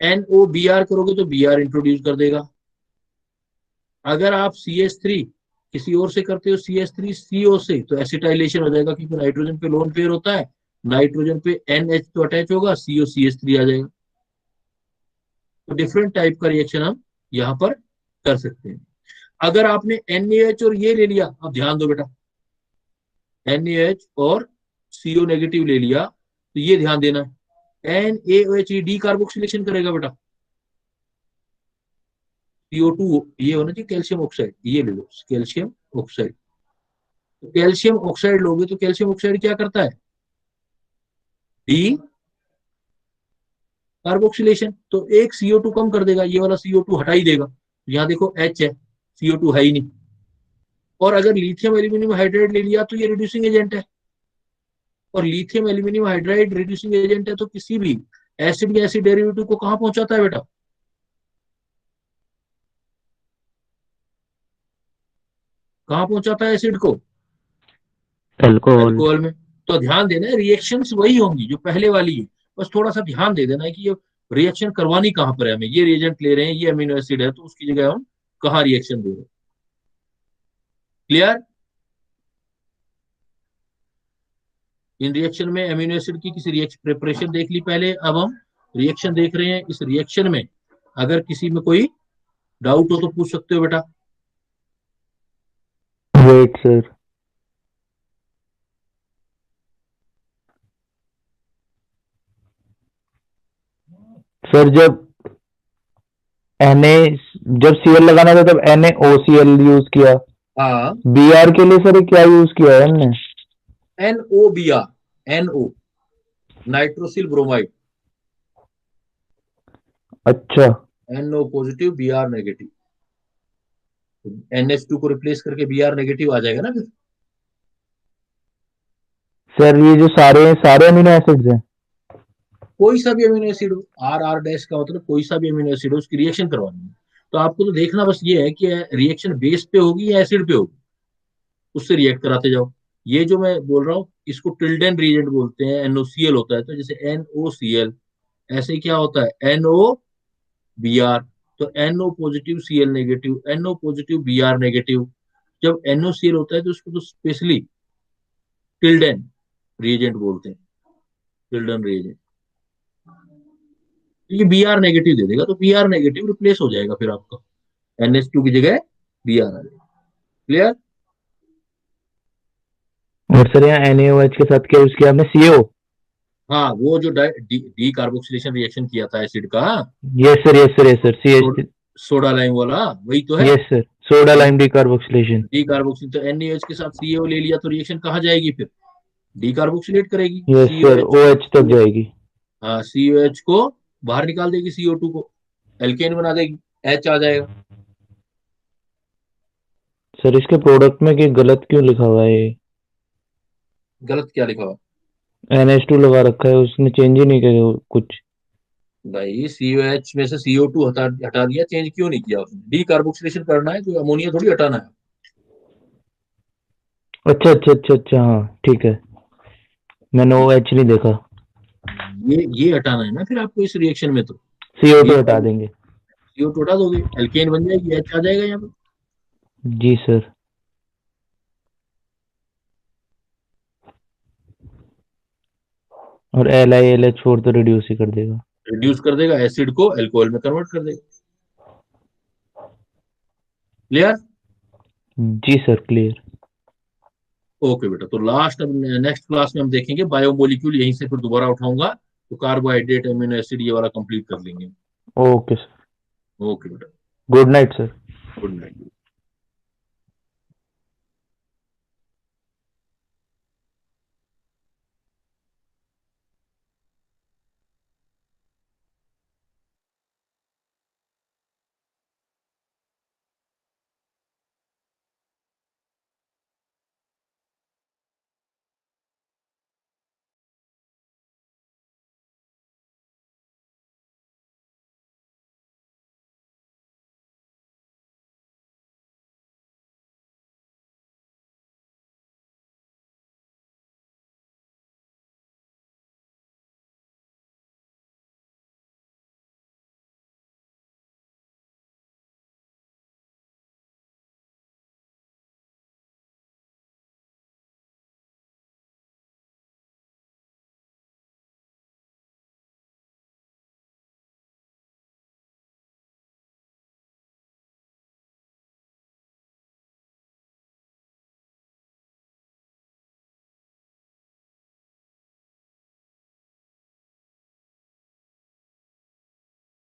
NOBr करोगे तो Br इंट्रोड्यूस कर देगा। अगर आप CH3 किसी और से करते हो, CH3CO से, तो एसिटाइलेशन हो जाएगा, क्योंकि नाइट्रोजन पे लोन पेयर होता है, नाइट्रोजन पे NH तो अटैच होगा, COCH3 आ जाएगा। तो डिफरेंट टाइप का रिएक्शन हम यहाँ पर कर सकते हैं। अगर आपने NaH और ये ले लिया, अब ध्यान दो बेटा, NaH और CO नेगेटिव ले लिया, तो ये ध्यान देना है, NaOH डी कार्बोक्सिलेशन करेगा बेटा, CO2 ये होना चाहिए कैल्शियम ऑक्साइड, ये ले लो कैल्शियम ऑक्साइड। तो कैल्शियम ऑक्साइड लोगे तो कैल्शियम ऑक्साइड क्या करता है, डी कार्बोक्सिलेशन, तो एक CO2 कम कर देगा, ये वाला CO2 हटा ही देगा। यहाँ देखो H है, CO2 है ही नहीं। और अगर लिथियम एल्यूमिनियम हाइड्राइड ले लिया तो ये रिड्यूसिंग एजेंट है, और lithium aluminium hydride reducing agent है, तो किसी भी एसिड या एसिड डेरिवेटिव को कहां पहुंचाता है बेटा, कहां पहुंचाता है एसिड को, अल्कोहल में। तो ध्यान देना है रिएक्शंस वही होंगी जो पहले वाली है, बस थोड़ा सा ध्यान दे देना है कि ये रिएक्शन करवानी कहां पर है, हमें ये रिएजेंट ले रहे हैं, ये अमीनो एसिड है, तो उसकी जगह हम कहां रिएक्शन दे रहे हैं। क्लियर। इन रिएक्शन में अमीनो एसिड की किसी रिएक्शन प्रिपरेशन देख ली पहले, अब हम रिएक्शन देख रहे हैं। इस रिएक्शन में अगर किसी में कोई डाउट हो तो पूछ सकते हो बेटा। वेट सर, सर जब जब Cl लगाना था तब NaOCl यूज किया, हाँ, Br के लिए सर क्या यूज किया है हमने, NOBr, NO नाइट्रोसिल ब्रोमाइड, अच्छा NO positive Br negative, NH2 को रिप्लेस करके Br नेगेटिव आ जाएगा ना फिर। सर ये जो सारे अमीनो एसिड्स हैं, कोई सा भी अमीनो एसिड हो, RR डैश का मतलब कोई सा भी अमीनो एसिड हो, उसकी रिएक्शन करवानी है, तो आपको तो देखना बस ये है कि रिएक्शन बेस पे होगी या एसिड पे होगी, उससे रिएक्ट कराते जाओ। ये जो मैं बोल रहा हूँ इसको टिल्डेन रिएजेंट बोलते हैं, NOCl होता है, तो जैसे NOCl, ऐसे क्या होता है NOBr, तो NO positive Cl negative, NO positive Br negative. जब NOCl होता है तो उसको तो स्पेशली टिल्डेन रिएजेंट बोलते हैं, टिल्डेन रिएजेंट। ये Br नेगेटिव दे देगा, तो Br नेगेटिव रिप्लेस हो जाएगा फिर आपका, NH2 की जगह Br आ जाएगा। क्लियर। और सर यहाँ NaOH के साथ क्या यूज किया आपने, CO? हाँ, वो जो डी कार्बोक्सिलेशन रिएक्शन किया था एसिड का, yes sir CH, soda lime वाला, वही तो है। Yes sir, soda lime decarboxylation. D carboxyl, तो NaOH के साथ CO ले लिया तो रिएक्शन कहाँ जाएगी फिर, डी कार्बोक्सिलेट करेगी, यस सर, OH तक जाएगी। हाँ, COH को बाहर निकाल देगी, CO2 को एल्केन बना देगी, H आ जाएगा। सर इसके प्रोडक्ट में कि गलत क्यों लिखा हुआ है, ये गलत क्या लिखा हुआ, NH2 लगा रखा है, उसने चेंज ही नहीं किया कुछ। भाई COH में से CO2 हटा दिया, चेंज क्यों नहीं किया उसने, डी कार्बोक्सिलेशन करना है, कोई अमोनिया थोड़ी हटाना है। अच्छा हाँ ठीक है, मैंने OH नहीं देखा। ये हटाना है ना फिर आपको इस रिएक्शन में, तो CO2 हटा देंगे। CO2 हटा दोगे, एल्केन बन जाएगी, H आ जाएगा यहाँ पे। जी सर। और LiLH4 तो रिड्यूस ही कर देगा, रिड्यूस कर देगा, एसिड को अल्कोहल में कन्वर्ट कर देगा। क्लियर। जी सर क्लियर। ओके बेटा, तो लास्ट अब नेक्स्ट क्लास में हम देखेंगे बायोमोलिक्यूल, यहीं से फिर दोबारा उठाऊंगा, तो कार्बोहाइड्रेट अमीनो एसिड ये वाला कंप्लीट कर लेंगे। ओके सर, ओके बेटा, good night sir. Good night.